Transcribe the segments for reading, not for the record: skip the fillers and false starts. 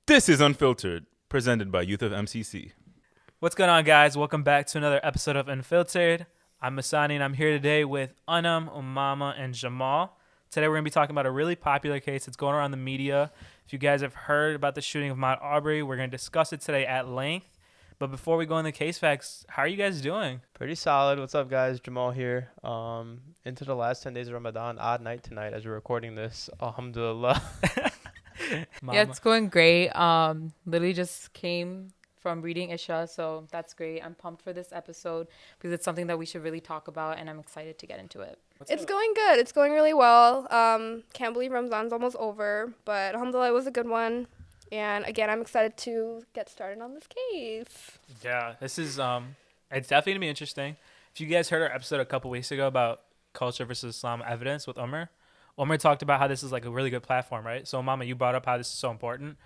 This is Unfiltered, presented by Youth of MCC. What's going on, guys? Welcome back to another episode of Unfiltered. I'm Masani, and I'm here today with Anam, Umama, and Jamal. Today, we're going to be talking about a really popular case that's going around the media. If you guys have heard about the shooting of Ahmaud Arbery, we're going to discuss it today at length. But before we go into case facts, how are you guys doing? Pretty solid. What's up, guys? Jamal here. Into the last 10 days of Ramadan, odd night tonight as we're recording this. Alhamdulillah. Mama. Yeah, it's going great. Literally just came from reading Isha, so that's great. I'm pumped for this episode because it's something that we should really talk about, and I'm excited to get into it. It's going good. It's going really well. Can't believe Ramadan's almost over, but alhamdulillah, it was a good one. And again, I'm excited to get started on this case. Yeah, this is it's definitely gonna be interesting. If you guys heard our episode a couple weeks ago about culture versus Islam evidence with Umar talked about how this is like a really good platform, right? So Mama, you brought up how this is so important.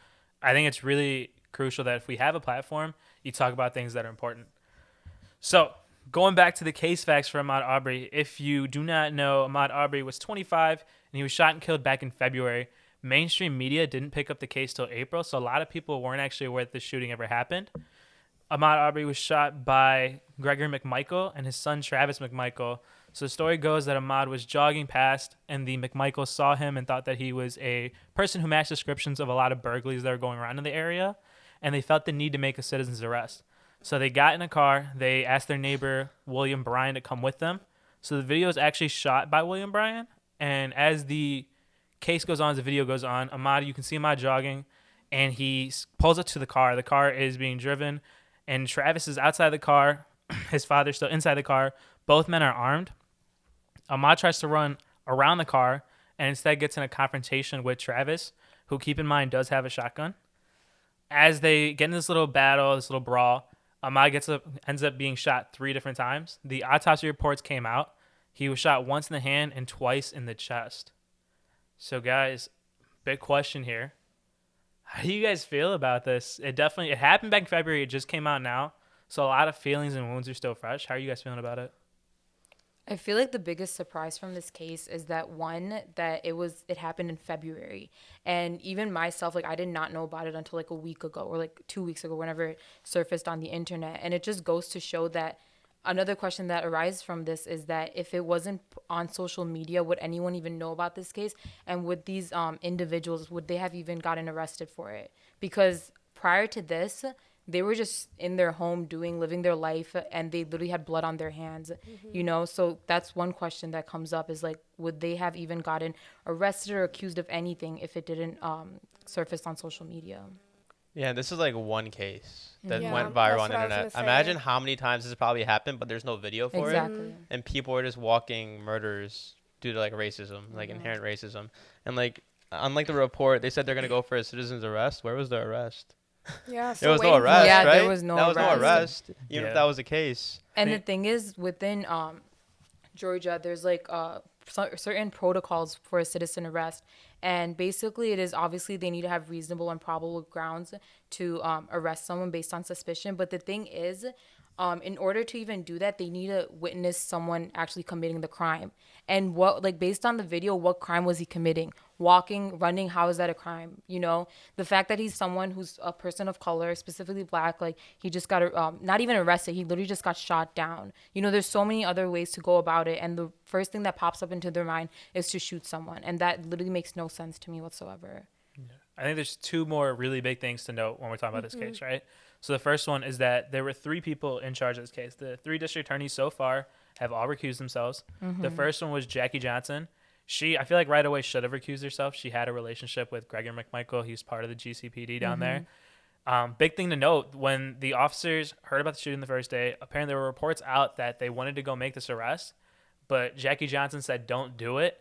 I think it's really crucial that if we have a platform, you talk about things that are important. So going back to the case facts for Ahmaud Arbery, if you do not know, Ahmaud Arbery was 25 and he was shot and killed back in February. Mainstream media didn't pick up the case till April, so a lot of people weren't actually aware that the shooting ever happened. Ahmaud Arbery was shot by Gregory McMichael and his son Travis McMichael. So the story goes that Ahmaud was jogging past and the McMichaels saw him and thought that he was a person who matched descriptions of a lot of burglaries that were going around in the area, and they felt the need to make a citizen's arrest. So they got in a car, they asked their neighbor William Bryan to come with them. So the video is actually shot by William Bryan, and as the case goes on, as the video goes on, you can see Ahmaud jogging, and he pulls up to the car. The car is being driven, and Travis is outside the car. His father's still inside the car. Both men are armed. Ahmaud tries to run around the car, and instead gets in a confrontation with Travis, who, keep in mind, does have a shotgun. As they get in this little battle, this little brawl, Ahmaud ends up being shot 3 different times. The autopsy reports came out. He was shot once in the hand and twice in the chest. So, guys, big question here. How do you guys feel about this? It happened back in February. It just came out now. So a lot of feelings and wounds are still fresh. How are you guys feeling about it? I feel like the biggest surprise from this case is that it happened in February. And even myself, like I did not know about it until like a week ago or like 2 weeks ago, whenever it surfaced on the internet. And it just goes to show that another question that arises from this is that if it wasn't on social media, would anyone even know about this case? And would these individuals, would they have even gotten arrested for it? Because prior to this, they were just in their home living their life, and they literally had blood on their hands, So that's one question that comes up is like, would they have even gotten arrested or accused of anything if it didn't surface on social media? Yeah, this is like one case that Yeah, went that's viral on what the I was internet. gonna say. Imagine how many times this probably happened, but there's no video for it. Exactly. And people are just walking murders due to like racism, like inherent racism. And like, unlike the report, they said they're going to go for a citizen's arrest. Where was the arrest? Yeah, There was no arrest, Yeah, right? there was no That was no arrest. arrest, even Yeah. if that was the case. And the thing is, within Georgia, there's like certain protocols for a citizen arrest. And basically, it is obviously they need to have reasonable and probable grounds to arrest someone based on suspicion. But the thing is, in order to even do that, they need to witness someone actually committing the crime. And based on the video, what crime was he committing? Walking, running, how is that a crime? The fact that he's someone who's a person of color, specifically black, like he just got not even arrested. He literally just got shot down. There's so many other ways to go about it. And the first thing that pops up into their mind is to shoot someone. And that literally makes no sense to me whatsoever. I think there's 2 more really big things to note when we're talking about this case, right? So the first one is that there were 3 people in charge of this case. The 3 district attorneys so far have all recused themselves. The first one was Jackie Johnson. She, I feel like right away should have recused herself. She had a relationship with Gregory McMichael. He's part of the GCPD down there. Big thing to note, when the officers heard about the shooting the first day, apparently there were reports out that they wanted to go make this arrest, but Jackie Johnson said don't do it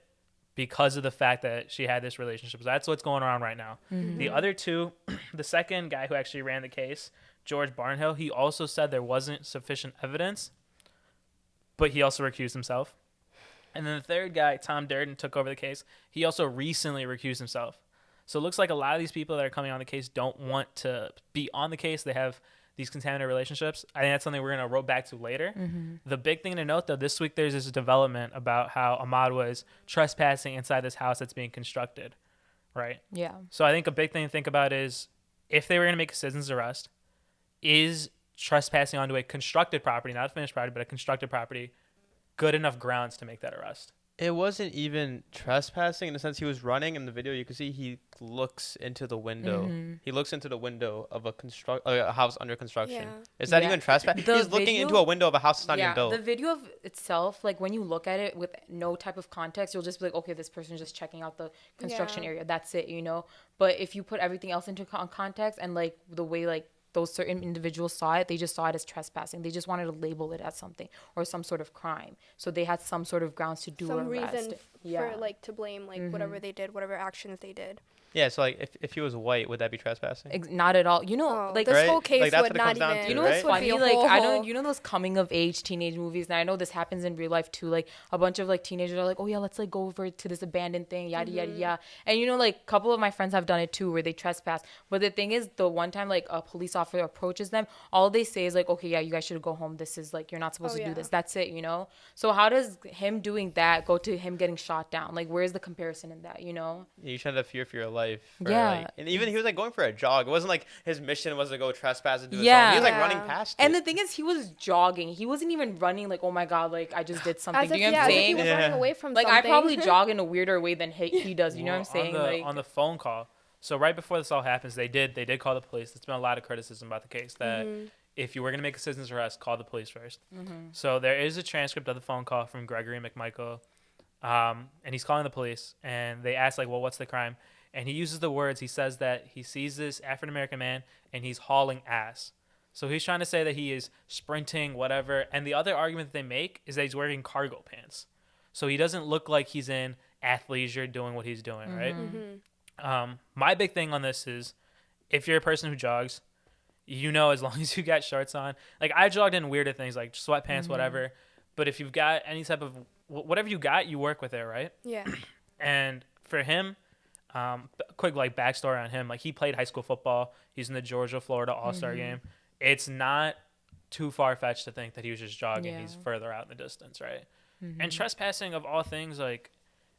because of the fact that she had this relationship. So that's what's going on right now. The other 2, the second guy who actually ran the case, George Barnhill, he also said there wasn't sufficient evidence, but he also recused himself. And then the third guy, Tom Durden, took over the case. He also recently recused himself. So it looks like a lot of these people that are coming on the case don't want to be on the case. They have these contaminated relationships. I think that's something we're going to roll back to later. The big thing to note, though, this week there's this development about how Ahmaud was trespassing inside this house that's being constructed, right? Yeah. So I think a big thing to think about is if they were going to make a citizen's arrest, is trespassing onto a constructed property, not a finished property, but a constructed property, good enough grounds to make that arrest? It wasn't even trespassing in the sense he was running in the video. You can see he looks into the window. He looks into the window of a house under construction. Yeah. Is that Yeah. even trespass? The He's looking into video- a window of a house that's not even built. The video of itself, like when you look at it with no type of context, you'll just be like, okay, this person's just checking out the construction Yeah. area. That's it, But if you put everything else into context and like the way like those certain individuals saw it, they just saw it as trespassing. They just wanted to label it as something or some sort of crime. So they had some sort of grounds to do Some an arrest. reason for like to blame like whatever they did, whatever actions they did. Yeah, so like if he was white, would that be trespassing? Not at all. Oh, Like this Right? whole case Like, that's would what it comes not down even. to, you know what's right? funny? Would be a Like I whole- don't. Those coming of age teenage movies. Now I know this happens in real life too. Like a bunch of like teenagers are like, oh yeah, let's like go over to this abandoned thing, yada yada yada. And like a couple of my friends have done it too, where they trespass. But the thing is, the one time like a police officer approaches them, all they say is like, okay, yeah, you guys should go home. This is like you're not supposed to do this. That's it. So how does him doing that go to him getting shot down? Like where's the comparison in that? You should have fear for your life. Yeah. And even he was like going for a jog. It wasn't like his mission was to go trespass and do his Yeah. own. He was like Yeah. running past And it. the thing is, he was jogging. He wasn't even running like, oh my God, like I just did something. As Do if, you know what I'm as if he saying? was Yeah. running away from Like something. I probably jog in a weirder way than he does. You know what I'm saying? On the phone call. So right before this all happens, they did call the police. There's been a lot of criticism about the case that if you were going to make a citizen's arrest, call the police 1st. So there is a transcript of the phone call from Gregory McMichael, and he's calling the police, and they ask like, well, what's the crime? And he uses the words. He says that he sees this African American man and he's hauling ass. So he's trying to say that he is sprinting, whatever. And the other argument that they make is that he's wearing cargo pants. So he doesn't look like he's in athleisure doing what he's doing, right? My big thing on this is if you're a person who jogs, as long as you got shorts on. Like I jogged in weirder things like sweatpants, whatever. But if you've got any type of whatever you got, you work with it, right? Yeah. And for him, quick like backstory on him, like he played high school football. He's in the Georgia-Florida All-Star game. It's not too far-fetched to think that he was just jogging. Yeah. He's further out in the distance, right? And trespassing of all things, like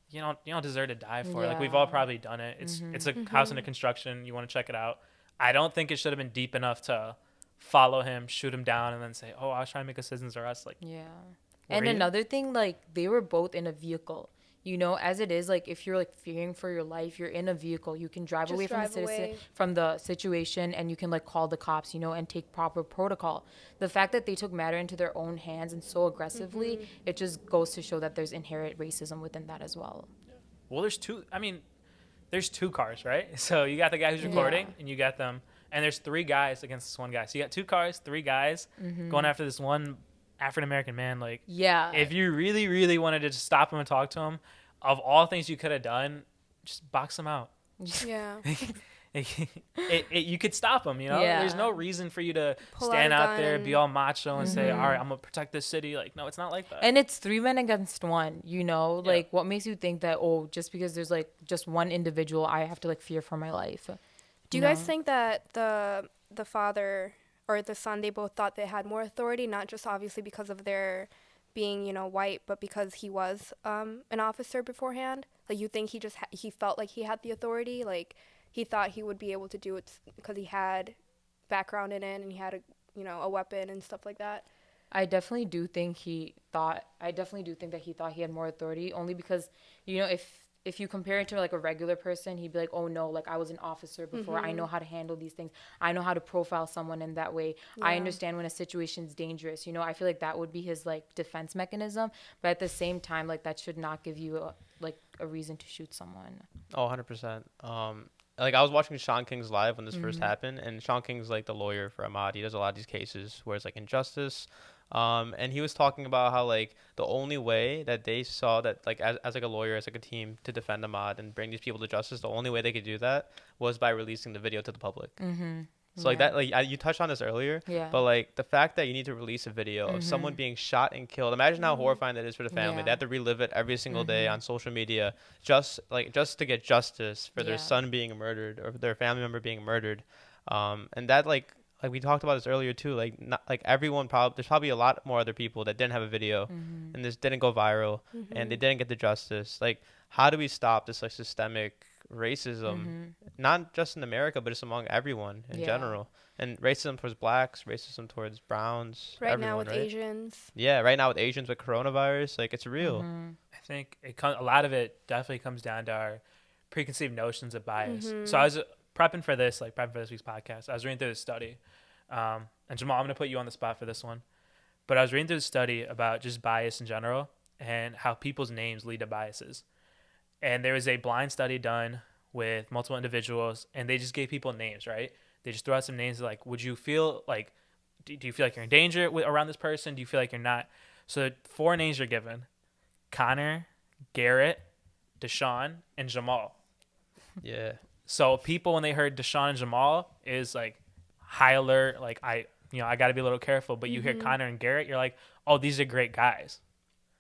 you don't deserve to die for it. Like we've all probably done it. It's a house under construction. You want to check it out. I don't think it should have been deep enough to follow him, shoot him down, and then say, "Oh, I was trying to make a citizen's arrest." Like, Yeah. Were And you? another thing, like they were both in a vehicle. As it is, like if you're like fearing for your life, you're in a vehicle. You can drive Just away from drive away. from the situation, and you can like call the cops, and take proper protocol. The fact that they took matter into their own hands and so aggressively, it just goes to show that there's inherent racism within that as well. well, there's two cars, right? So you got the guy who's recording, and you got them, and there's 3 guys against this one guy. So you got 2 cars, 3 guys going after this one African American man. Like, Yeah. if you really, really wanted to just stop him and talk to him, of all things you could have done, just box him out. Yeah. You could stop him, Yeah. There's no reason for you to Pull out stand a out there, gun. be all macho, and say, "All right, I'm gonna protect this city." Like, no, it's not like that. And it's 3 men against 1, Like, what makes you think that, just because there's, like, just one individual, I have to, like, fear for my life? Do you guys think that the father or the son, they both thought they had more authority, not just obviously because of their being, white, but because he was an officer beforehand? Like, you think he felt like he had the authority? Like, he thought he would be able to do it because he had background in it and he had a weapon and stuff like that? I definitely do think that he thought he had more authority, only because, if you compare it to like a regular person, he'd be like, oh no, like I was an officer before. I know how to handle these things. I know how to profile someone in that way. I Yeah. understand when a situation's dangerous. I feel like that would be his like defense mechanism. But at the same time, like that should not give you a reason to shoot someone. Oh, 100%. Like I was watching Sean King's live when this first happened, and Sean King's like the lawyer for Ahmaud. He does a lot of these cases where it's like injustice. And he was talking about how like the only way that they saw that like as like a lawyer, as like a team to defend Ahmaud and bring these people to justice, the only way they could do that was by releasing the video to the public. So like that, like you touched on this earlier, Yeah. but like the fact that you need to release a video of someone being shot and killed. Imagine how horrifying that is for the family. Yeah. They have to relive it every single day on social media, just to get justice for their Yeah. son being murdered or their family member being murdered. And that like like we talked about this earlier too. Like not like everyone probably there's probably a lot more other people that didn't have a video, and this didn't go viral, and they didn't get the justice. Like, how do we stop this like systemic racism, not just in America, but it's among everyone in general? And racism towards blacks, racism towards browns, Right everyone, now with right? Asians. Yeah, right now with Asians with coronavirus, like it's real. I think a lot of it definitely comes down to our preconceived notions of bias. So I was prepping for this week's podcast. I was reading through this study, and Jamal, I'm gonna put you on the spot for this one. But I was reading through the study about just bias in general and how people's names lead to biases. And there was a blind study done with multiple individuals, and they just gave people names, right? They just threw out some names like, would you feel like, do you feel like you're in danger around this person? Do you feel like you're not? So 4 names are given: Connor, Garrett, Deshaun, and Jamal. Yeah. So people, when they heard Deshaun and Jamal, is like high alert. Like I got to be a little careful. But you hear Connor and Garrett, you're like, oh, these are great guys.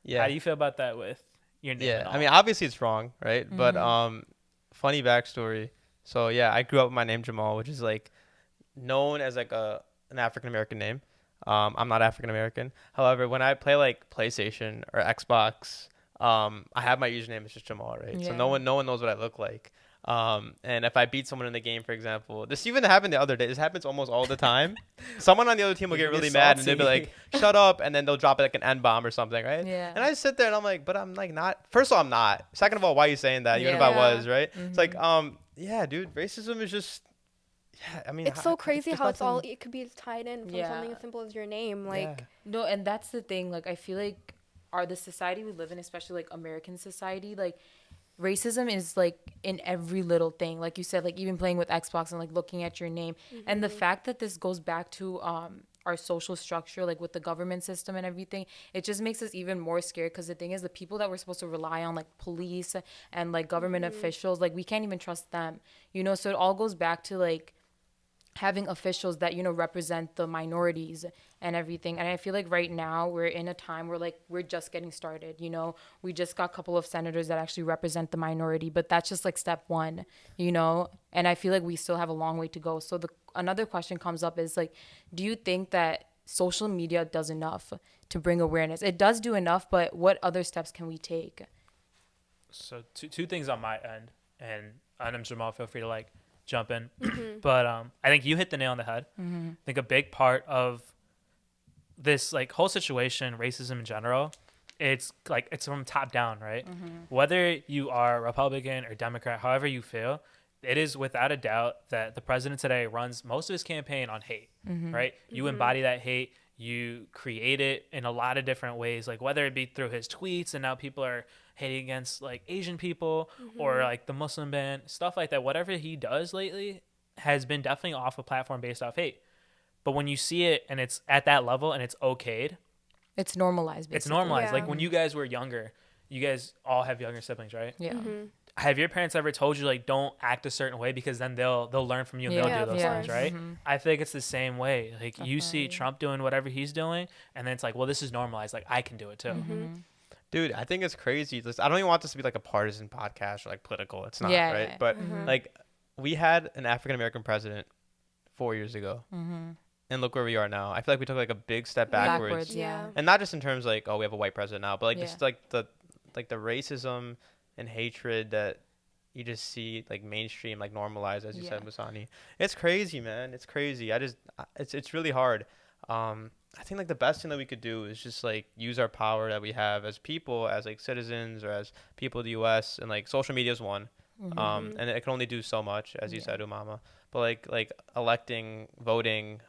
Yeah. How do you feel about that with your name? Yeah, and all? I mean, obviously it's wrong, right? But funny backstory. So yeah, I grew up with my name Jamal, which is like known as like an African American name. I'm not African American. However, when I play like PlayStation or Xbox, I have my username is just Jamal, right? So no one knows what I look like. And if I beat someone in the game, for example, this even happened the other day. This happens almost all the time. Someone on the other team will get really mad and they'll be like, "Shut up!" and then they'll drop like an N bomb or something, right? Yeah. And I just sit there and I'm like, "But I'm like not." First of all, I'm not. Second of all, why are you saying that? Even if I was, right? It's like, yeah, dude, racism is just. Yeah, I mean, It's so crazy just how nothing- it could be tied in from something as simple as your name. Like, No, and that's the thing. Like, I feel like the society we live in, especially like American society, like racism is like in every little thing. Like you said, like even playing with Xbox and like looking at your name, and the fact that this goes back to our social structure, like with the government system and everything, it just makes us even more scared. Because the thing is, the people that we're supposed to rely on, like police and like government officials, like we can't even trust them. So it all goes back to like having officials that represent the minorities and everything. And I feel like right now we're in a time where like we're just getting started. We just got a couple of senators that actually represent the minority, but that's just like step one. And I feel like we still have a long way to go. So another question comes up is like, do you think that social media does enough to bring awareness? It does do enough, but what other steps can we take? So two things on my end, and Jamal, feel free to like jump in. But I think you hit the nail on the head. I think a big part of this like whole situation, racism in general, it's from top down, right? Whether you are Republican or Democrat, however you feel, it is without a doubt that the president today runs most of his campaign on hate, right? You embody that hate. You create it in a lot of different ways, like whether it be through his tweets, and now people are hating against like Asian people or like the Muslim ban, stuff like that. Whatever he does lately has been definitely off a platform based off hate. But when you see it and it's at that level and it's okayed, it's normalized. Basically. It's normalized. Yeah. Like when you guys were younger, you guys all have younger siblings, right? Yeah. Have your parents ever told you like don't act a certain way because then they'll learn from you and they'll do those things, right? I think it's the same way. Like you see Trump doing whatever he's doing, and then it's like, well, this is normalized. Like I can do it too. Dude, I think it's crazy. Listen, I don't even want this to be like a partisan podcast or like political. It's not, Yeah, right? yeah. But like we had an African American president 4 years ago. And look where we are now. I feel like we took like a big step backwards. Yeah. And not just in terms like, oh, we have a white president now, but like Yeah. just like the racism and hatred that you just see like mainstream, like normalized, as you said, Musani. It's crazy, man. It's crazy. It's really hard. I think like the best thing that we could do is just like use our power that we have as people, as like citizens or as people of the U.S. and like social media is one. And it can only do so much, as you said, Umama. But like electing, voting,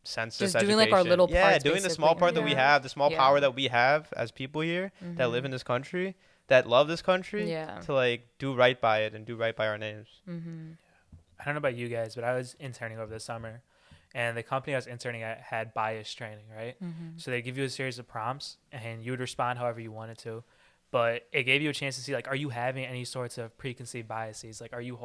census, just doing like our little parts, doing the small part that we have, the small power that we have as people here that live in this country, that love this country, to like do right by it and do right by our names. I don't know about you guys, but I was interning over the summer, and the company I was interning at had bias training, right? So they give you a series of prompts, and you would respond however you wanted to. But it gave you a chance to see, like, are you having any sorts of preconceived biases? Like, are you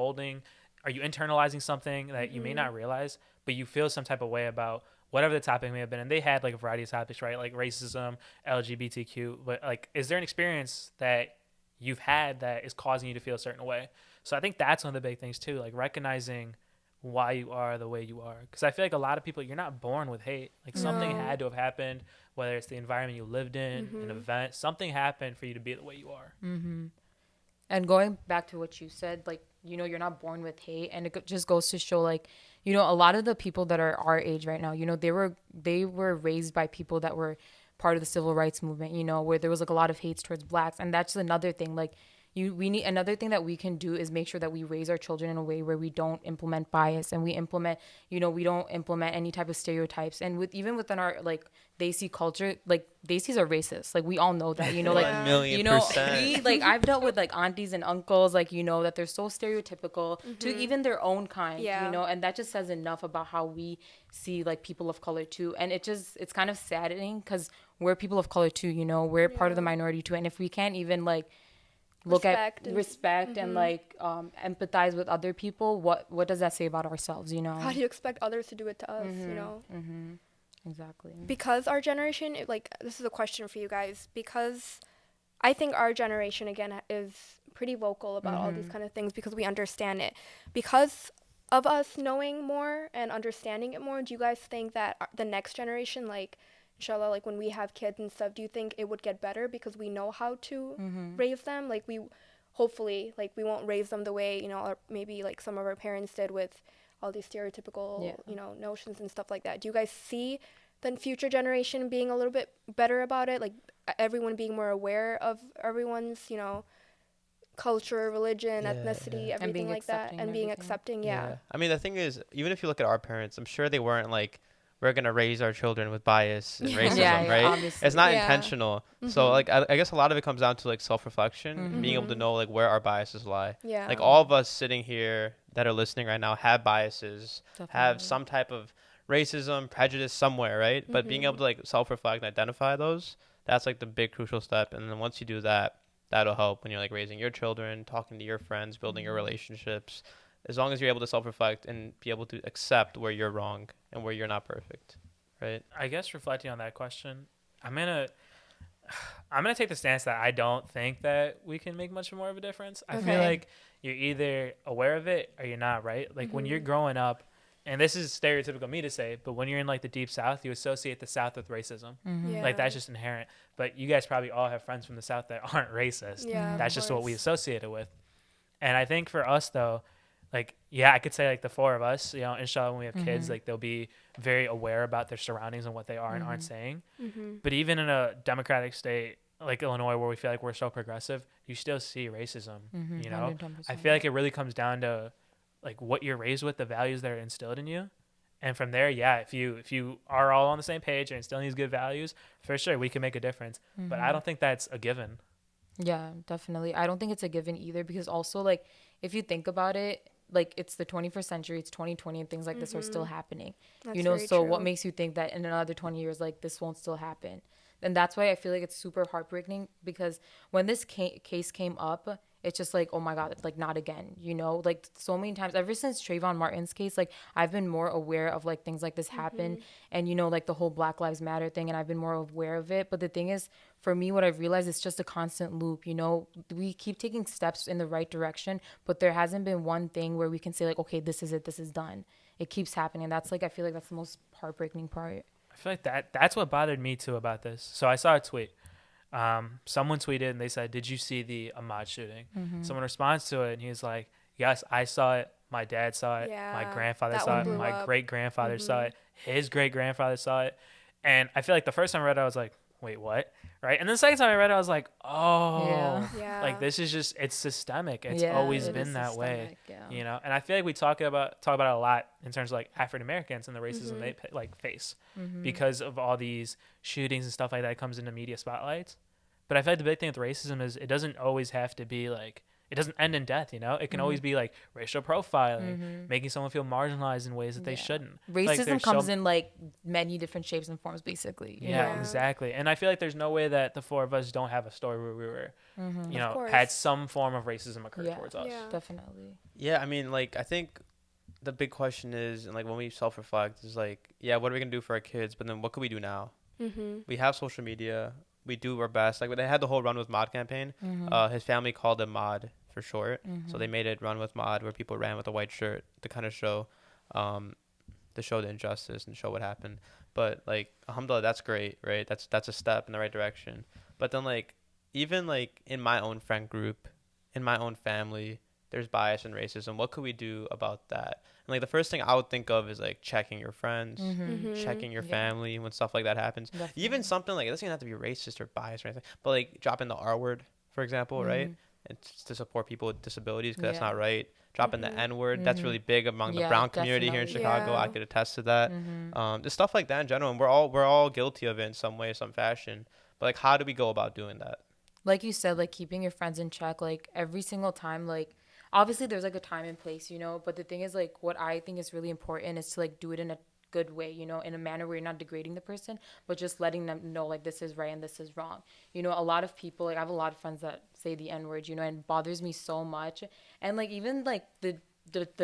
internalizing something that you may not realize, but you feel some type of way about whatever the topic may have been? And they had, like, a variety of topics, right? Like racism, LGBTQ. But, like, is there an experience that you've had that is causing you to feel a certain way? So I think that's one of the big things, too, like recognizing why you are the way you are. Because I feel like a lot of people, you're not born with hate. Like something No. had to have happened, whether it's the environment you lived in, an event, something happened for you to be the way you are. And going back to what you said, like, you know, you're not born with hate, and just goes to show, like, you know, a lot of the people that are our age right now, you know, they were raised by people that were part of the civil rights movement, you know, where there was like a lot of hates towards blacks. And that's another thing, like, we need, another thing that we can do is make sure that we raise our children in a way where we don't implement bias, and we implement, you know, we don't implement any type of stereotypes. And even within our, like, Desi culture, like, Desis are racist, like, we all know that, you know, like, 1,000,000%. you know, like, I've dealt with like aunties and uncles, like, you know, that they're so stereotypical to even their own kind, Yeah. you know, and that just says enough about how we see like people of color too. And it's kind of saddening because we're people of color too, you know, we're part of the minority too. And if we can't even like respect and like empathize with other people, what does that say about ourselves, you know? How do you expect others to do it to us, you know? Exactly. Because our generation, like, this is a question for you guys, because I think our generation, again, is pretty vocal about all these kind of things because we understand it. Because of us knowing more and understanding it more, do you guys think that the next generation, like, inshallah, like when we have kids and stuff, do you think it would get better because we know how to raise them? Like, we hopefully, like, we won't raise them the way, you know, or maybe like some of our parents did with all these stereotypical, you know, notions and stuff like that. Do you guys see the future generation being a little bit better about it? Like, everyone being more aware of everyone's, you know, culture, religion, ethnicity, everything like that, and being accepting. I mean, the thing is, even if you look at our parents, I'm sure they weren't like, we're gonna raise our children with bias and racism, right? Obviously. It's not intentional. So like, I guess a lot of it comes down to like self-reflection and being able to know like where our biases lie. Like all of us sitting here that are listening right now have biases, have some type of racism, prejudice somewhere, right? But being able to like self-reflect and identify those, that's like the big crucial step. And then once you do that, that'll help when you're like raising your children, talking to your friends, building your relationships. As long as you're able to self-reflect and be able to accept where you're wrong and where you're not perfect, right? I guess reflecting on that question, I'm gonna take the stance that I don't think that we can make much more of a difference. I feel like you're either aware of it or you're not, right? Like when you're growing up, and this is stereotypical of me to say, but when you're in like the deep South, you associate the South with racism. Like that's just inherent. But you guys probably all have friends from the South that aren't racist. That's just what we associate it with. And I think for us though, like, yeah, I could say like the four of us, you know, inshallah, when we have kids, like they'll be very aware about their surroundings and what they are and aren't saying. But even in a democratic state like Illinois, where we feel like we're so progressive, you still see racism, you know? 110%. I feel like it really comes down to like what you're raised with, the values that are instilled in you. And from there, yeah, if you are all on the same page and instilling these good values, for sure, we can make a difference. But I don't think that's a given. Yeah, definitely. I don't think it's a given either, because also, like, if you think about it, like, it's the 21st century, it's 2020, and things like this are still happening. That's you know, very so true. what makes you think that in another 20 years, like, this won't still happen? And that's why I feel like it's super heartbreaking, because when this case came up, it's just like, oh my God, it's like, not again, you know? Like, so many times, ever since Trayvon Martin's case, like, I've been more aware of, like, things like this happen, and, you know, like, the whole Black Lives Matter thing, and I've been more aware of it. But the thing is, for me, what I've realized is just a constant loop, you know? We keep taking steps in the right direction, but there hasn't been one thing where we can say, like, okay, this is it, this is done. It keeps happening. That's, like, I feel like that's the most heartbreaking part. I feel like that's what bothered me too about this. So I saw a tweet. Someone tweeted and they said, "Did you see the Ahmaud shooting?" Someone responds to it and he's like, "Yes, I saw it. My dad saw it. Yeah, my grandfather that saw one it. blew My up. great grandfather saw it. His great grandfather saw it." And I feel like the first time I read it, I was like, "Wait, what?" Right? And then the second time I read it, I was like, "Oh, Yeah. like this is just, it's systemic. It's Yeah, always it been is that way." systemic, You know? And I feel like we talk about it a lot in terms of like African Americans and the racism they like face because of all these shootings and stuff like that comes into media spotlights. But I feel like the big thing with racism is it doesn't always have to be like, it doesn't end in death, you know? It can always be like racial profiling, making someone feel marginalized in ways that they shouldn't. Racism Like, comes in like many different shapes and forms, basically. you Yeah, know? exactly. And I feel like there's no way that the four of us don't have a story where we were, you know, course. had some form of racism occur Yeah. towards us. Yeah. Definitely. Yeah, I mean, like, I think the big question is, and like when we self-reflect, is like, yeah, what are we gonna do for our kids? But then what can we do now? We have social media. We do our best. Like, when they had the whole Run with Mod campaign, his family called him Mod for short. So they made it Run with Mod, where people ran with a white shirt to kind of show to show the injustice and show what happened. But like, alhamdulillah, that's great, right? That's a step in the right direction. But then like, even like in my own friend group, in my own family, there's bias and racism. What could we do about that? And like the first thing I would think of is like checking your friends, checking your Yeah. family when stuff like that happens. Definitely. Even something like, it doesn't even have to be racist or biased or anything, but like dropping the R word, for example, right? And to support people with disabilities, because that's Yeah. not right. Dropping the N word, that's really big among the Yeah, brown community here in definitely. Chicago. Yeah. I could attest to that. Just stuff like that in general, and we're all guilty of it in some way, some fashion. But like, how do we go about doing that? Like you said, like keeping your friends in check, like every single time, like obviously there's like a time and place, but the thing is like what I think is really important is to like do it in a good way, in a manner where you're not degrading the person, but just letting them know like this is right and this is wrong. A lot of people, like I have a lot of friends that say the N word, and it bothers me so much. And like even like the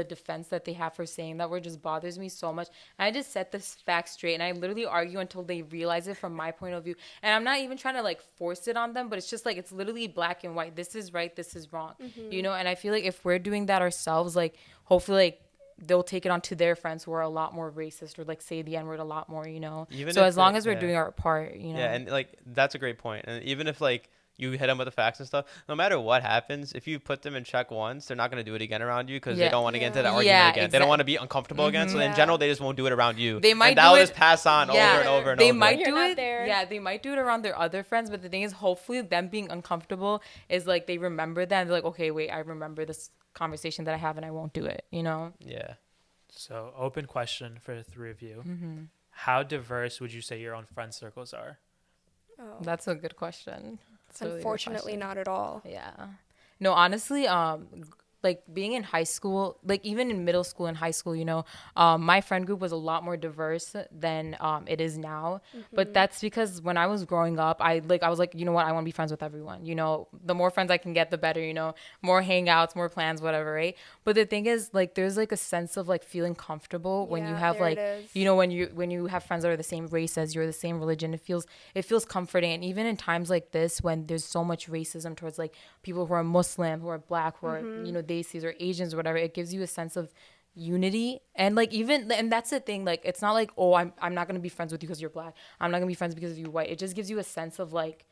defense that they have for saying that word just bothers me so much. And I just set this fact straight, and I literally argue until they realize it from my point of view. And I'm not even trying to like force it on them, but it's just like it's literally black and white. This is right, this is wrong. And I feel like if we're doing that ourselves, like hopefully like they'll take it on to their friends who are a lot more racist or like say the N word a lot more. Even So if as long it- as we're yeah. doing our part, Yeah, and like that's a great point. And even if like you hit them with the facts and stuff, no matter what happens, if you put them in check once, they're not going to do it again around you because they Yeah. don't want to get into Yeah. that argument Yeah, again. They don't want to be uncomfortable again. So in Yeah. general, they just won't do it around you. They might and that'll do just it- pass on over and over and they over. might You're do not it. there. Yeah, they might do it around their other friends, but the thing is, hopefully, them being uncomfortable is like they remember that and they're like, okay, wait, I remember this conversation that I have, and I won't do it. Yeah. So, open question for the three of you. How diverse would you say your own friend circles are? Oh. That's a good question. It's a really good Unfortunately, question. not at all. Yeah. No, honestly, like being in high school, like even in middle school and high school, my friend group was a lot more diverse than it is now. But that's because when I was growing up, I was like, you know what, I want to be friends with everyone. The more friends I can get, the better. More hangouts, more plans, whatever, right? But the thing is, like, there's like a sense of like feeling comfortable when you Yeah, have there like, it is. when you have friends that are the same race as you, or the same religion. It feels comforting. And even in times like this, when there's so much racism towards like people who are Muslim, who are Black, who are Desis or Asians or whatever, it gives you a sense of unity. And like and that's the thing, like it's not like, oh, I'm not gonna be friends with you because you're Black, I'm not gonna be friends because you're white. It just gives you a sense of like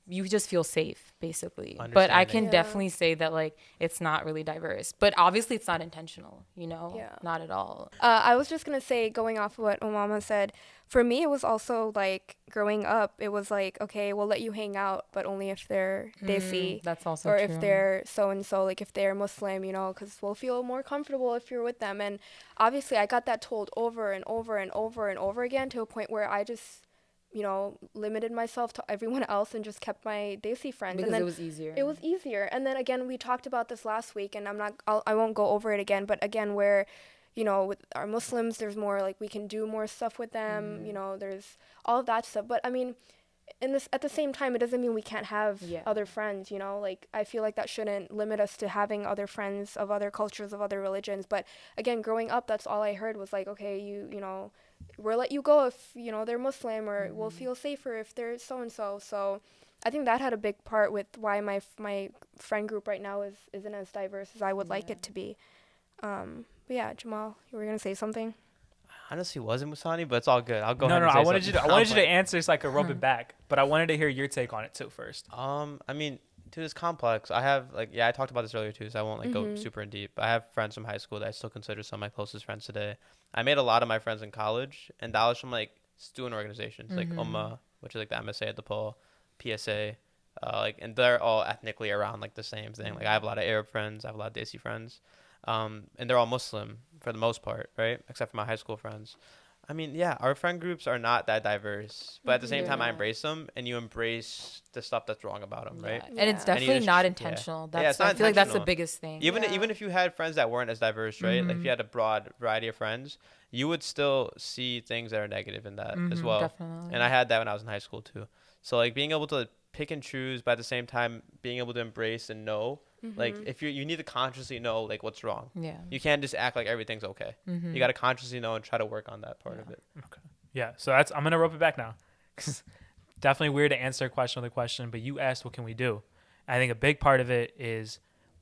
you just feel safe, basically. But I can Yeah. definitely say that like it's not really diverse, but obviously it's not intentional, Yeah. not at all. I was just gonna say, going off of what Omama said, for me it was also like growing up. It was like, okay, we'll let you hang out, but only if they're Desi, That's also or true. if they're so and so, like if they're Muslim, because we'll feel more comfortable if you're with them. And obviously, I got that told over and over and over and over again, to a point where I just, limited myself to everyone else and just kept my Desi friends. because and then it was easier. it was easier. And then again, we talked about this last week, and I won't go over it again, but again, where, with our Muslims, there's more like we can do more stuff with them, there's all of that stuff. But I mean, at the same time, it doesn't mean we can't have other friends, like I feel like that shouldn't limit us to having other friends of other cultures, of other religions. But again, growing up, that's all I heard was like, okay, we'll let you go if they're Muslim, or we'll feel safer if they're so and so. So I think that had a big part with why my friend group right now isn't as diverse as I would like it to be. But yeah, Jamal, you were gonna say something? Honestly, wasn't Musani, but it's all good. I'll go No, ahead. no, and I say wanted you to. something. I wanted you to answer so I could rub it back, but I wanted to hear your take on it too first. I mean, dude, it's complex. I have I talked about this earlier too, so I won't go super in deep. I have friends from high school that I still consider some of my closest friends today. I made a lot of my friends in college, and that was from like student organizations like which is like the MSA at DePaul, PSA, and they're all ethnically around like the same thing. Like I have a lot of Arab friends, I have a lot of Desi friends, and they're all Muslim for the most part, right? Except for my high school friends. I mean, yeah, our friend groups are not that diverse, but at the same time, I embrace them, and you embrace the stuff that's wrong about them, right? And it's Yeah. And you definitely just- not yeah. intentional. Yeah, That's it's not I feel like that's the intentional. biggest thing. Even Yeah. even if you had friends that weren't as diverse, right? Like if you had a broad variety of friends, you would still see things that are negative in that as well. Definitely. And I had that when I was in high school too. So like being able to pick and choose, but at the same time being able to embrace and know, like if you need to consciously know like what's wrong. Yeah. You can't just act like everything's okay. You got to consciously know and try to work on that part of it. Yeah, so I'm gonna rope it back now. 'Cause definitely weird to answer a question with a question, but you asked what can we do. I think a big part of it is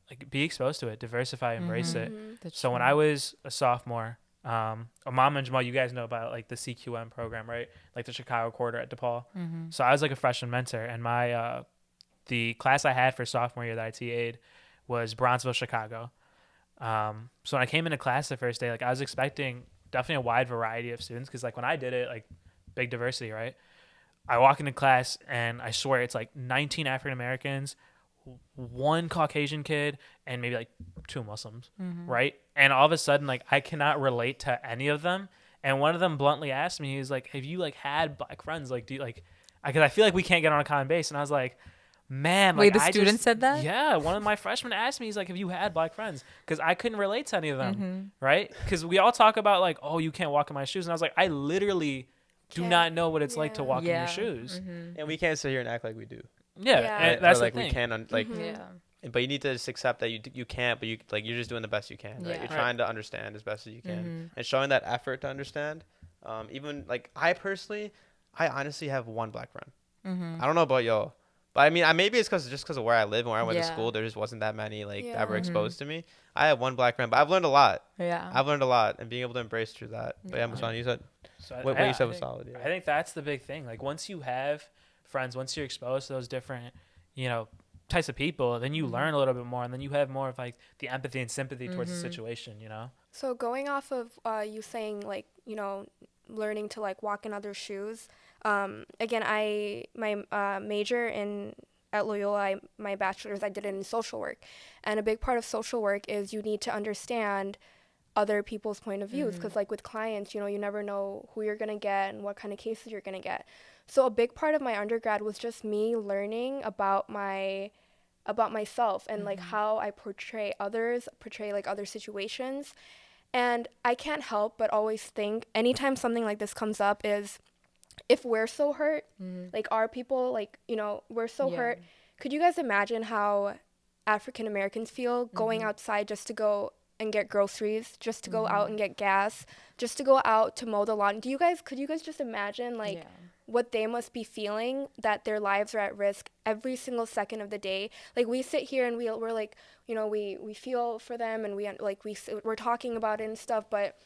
like be exposed to it, diversify, embrace it. That's So when true. I was a sophomore, Mom and Jamal, you guys know about like the CQM program, right? Like the Chicago quarter at DePaul. So I was like a freshman mentor, and my the class I had for sophomore year that I TA'd was Bronzeville, Chicago. So when I came into class the first day, like I was expecting definitely a wide variety of students because like when I did it, like big diversity, right? I walk into class and I swear it's like 19 African Americans, one Caucasian kid, and maybe like two Muslims, right? And all of a sudden, like I cannot relate to any of them. And one of them bluntly asked me, he was like, "Have you like had black friends? Like, do you like?" Because I feel like we can't get on a common base. And I was like, "Man, Wait, like the I student just said that? yeah." One of my freshmen asked me, he's like, "Have you had black friends?" Because I couldn't relate to any of them, right? Because we all talk about like, "Oh, you can't walk in my shoes," and I was like, I literally do Can't. not know what it's like to Yeah. walk in your Yeah. shoes. And we can't sit here and act like we do. Yeah, Yeah. and Or that's like the thing. we can like Yeah. but you need to just accept that you can't, but you're just doing the best you can, right? Yeah. You're Right. trying to understand as best as you can and showing that effort to understand. Even like I honestly have one black friend. I don't know about y'all, but I mean, maybe it's because of where I live and where I went to Yeah. school. There just wasn't that many like that were Yeah. exposed to me. I have one black friend, but I've learned a lot. Yeah. I've learned a lot and being able to embrace through that. But yeah, Yeah. Musan, you said So what yeah, you said I was think- solid. Yeah. I think that's the big thing. Like once you have friends, once you're exposed to those different, types of people, then you learn a little bit more, and then you have more of like the empathy and sympathy towards the situation. So going off of you saying like learning to like walk in other shoes. Again, my major at Loyola, my bachelor's, I did it in social work, and a big part of social work is you need to understand other people's point of views because like with clients, you never know who you're gonna get and what kind of cases you're gonna get. So a big part of my undergrad was just me learning about myself and like how I portray like other situations. And I can't help but always think anytime something like this comes up is if we're so hurt, like our people, like, we're so hurt. Could you guys imagine how African Americans feel going outside just to go and get groceries, just to go out and get gas, just to go out to mow the lawn? Could you guys just imagine like what they must be feeling, that their lives are at risk every single second of the day? Like we sit here and we're like, we feel for them and we're talking about it and stuff, but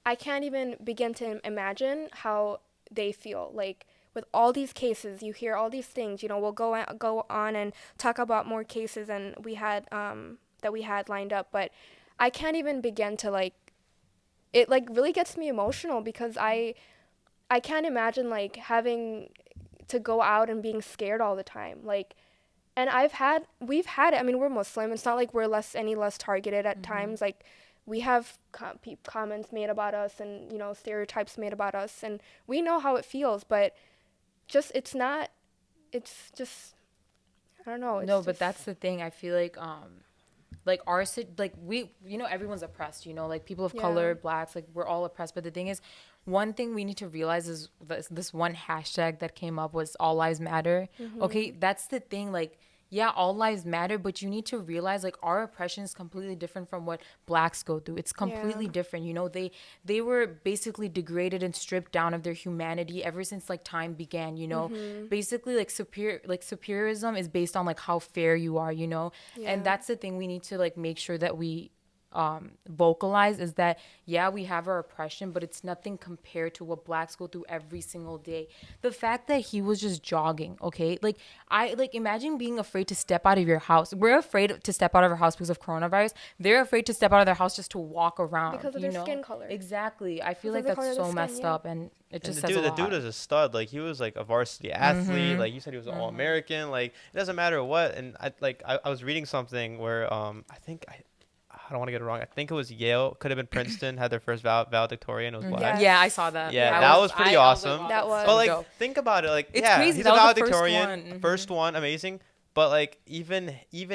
I can't even begin to imagine how they feel. Like with all these cases, you hear all these things, we'll go on and talk about more cases and that we had lined up, but I can't even begin to like, it like really gets me emotional because I can't imagine like having to go out and being scared all the time. Like, and we've had it. I mean, we're Muslim. It's not like we're any less targeted at times. Like we have comments made about us and, stereotypes made about us, and we know how it feels, but it's just, I don't know. No, but that's the thing. I feel like we, everyone's oppressed, like people of color, blacks, like we're all oppressed. But the thing is, one thing we need to realize is this one hashtag that came up was all lives matter. Okay, that's the thing. Like, yeah, all lives matter, but you need to realize like our oppression is completely different from what blacks go through. It's completely different. They were basically degraded and stripped down of their humanity ever since like time began. Basically like superiorism is based on like how fair you are. And that's the thing we need to like make sure that we vocalize, is that we have our oppression, but it's nothing compared to what blacks go through every single day. The fact that he was just jogging, okay, like I like imagine being afraid to step out of your house. We're afraid to step out of our house because of coronavirus. They're afraid to step out of their house just to walk around because of their skin color. Exactly. I feel Because like of the color that's of so the messed skin, up, and it just And says a the lot. dude is a stud. Like he was like a varsity athlete. Like you said, he was all American. Like it doesn't matter what. And I was reading something where I don't want to get it wrong. I think it was Yale, could have been Princeton, had their first valedictorian. It was black. Yes. Yeah, I saw that. Yeah, that was pretty awesome. wow, That that's was- so But like, dope. think about it. Like, It's yeah, crazy. he's That a was the first valedictorian, one. first one, amazing. But like, even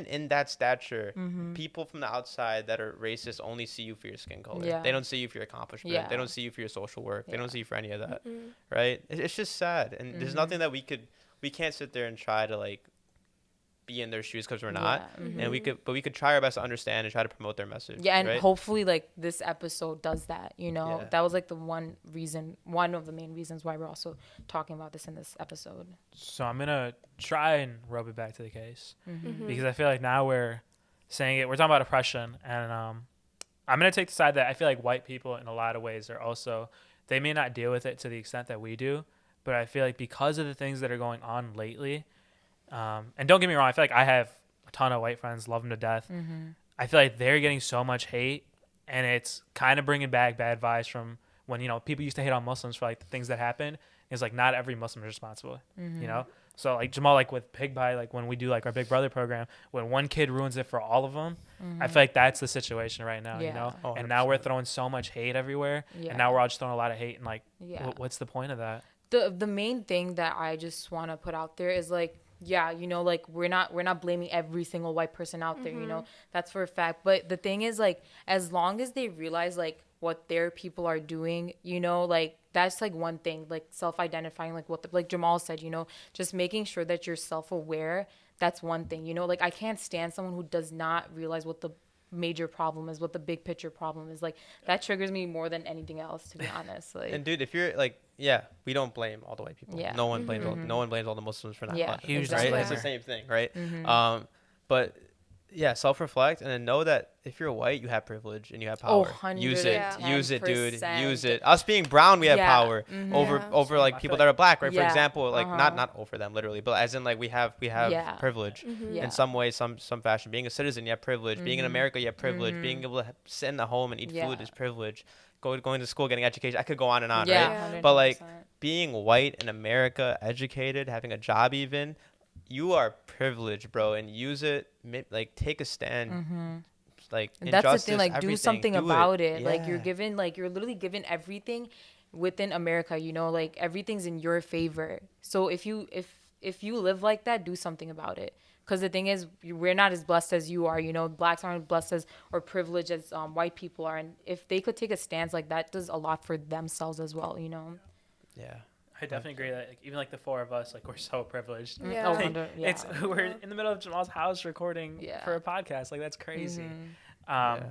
in that stature, people from the outside that are racist only see you for your skin color. Yeah. They don't see you for your accomplishment. Yeah. They don't see you for your social work. They Yeah. don't see you for any of that, right? It's just sad, and there's nothing that we can't sit there and try to like be in their shoes because we're not, and we could try our best to understand and try to promote their message. Yeah, and right? hopefully like this episode does that, Yeah. That was like one of the main reasons why we're also talking about this in this episode. So I'm gonna try and rub it back to the case because I feel like now we're saying it. We're talking about oppression, and I'm gonna take the side that I feel like white people in a lot of ways are also, they may not deal with it to the extent that we do, but I feel like because of the things that are going on lately, and don't get me wrong, I feel like I have a ton of white friends, love them to death. I feel like they're getting so much hate, and it's kind of bringing back bad vibes from when, you know, people used to hate on Muslims for like the things that happened. It's like not every Muslim is responsible, you know? So like Jamal, like with Pig Pie, like when we do like our Big Brother program, when one kid ruins it for all of them, I feel like that's the situation right now, you know? Oh, And now we're 100%. throwing so much hate everywhere, Yeah. and now we're all just throwing a lot of hate, and like, Yeah. what's the point of that? The main thing that I just want to put out there is like, yeah, you know, like we're not blaming every single white person out there, you know, that's for a fact. But the thing is, like, as long as they realize like what their people are doing, you know, like that's like one thing, like self-identifying, like what like Jamal said, you know, just making sure that you're self-aware. That's one thing, you know, like I can't stand someone who does not realize what the major problem is, what the big picture problem is. Like that triggers me more than anything else, to be honest. Like, And dude, if you're like, yeah, we don't blame all the white people. Yeah. No one blames no one blames all the Muslims for not Yeah, funding, Huge right? disclaimer. It's the same thing, right? But yeah, self-reflect and then know that if you're white, you have privilege and you have Oh, power. Use it, 110%. use it, dude. Use it. Us being brown, we have Yeah. power over Yeah. over like I people feel that are black, right? For Yeah. example, like Uh-huh. not over them literally, but as in like we have Yeah. privilege Yeah. in some way, some fashion. Being a citizen, you have privilege. Being in America, you have privilege. Mhm. Being able to sit in the home and eat Yeah. food is privilege. Going to school, getting education. I could go on and on, Yeah, right? 100%. But, like, being white in America, educated, having a job even, you are privileged, bro, and use it. Like, take a stand. Like, And that's the injustice, thing, like do everything, something do about it. Like you're Yeah. given, like you're literally given everything within America, you know, like everything's in your favor. So if you live like that, do something about it. Because the thing is, we're not as blessed as you are, you know. Blacks aren't blessed as or privileged as white people are, and if they could take a stance like that, does a lot for themselves as well, you know. Yeah. I definitely agree that like, even like the four of us, like we're so privileged. Yeah. Oh, Like, 100, yeah. It's we're in the middle of Jamal's house recording Yeah. for a podcast. Like that's crazy. Yeah.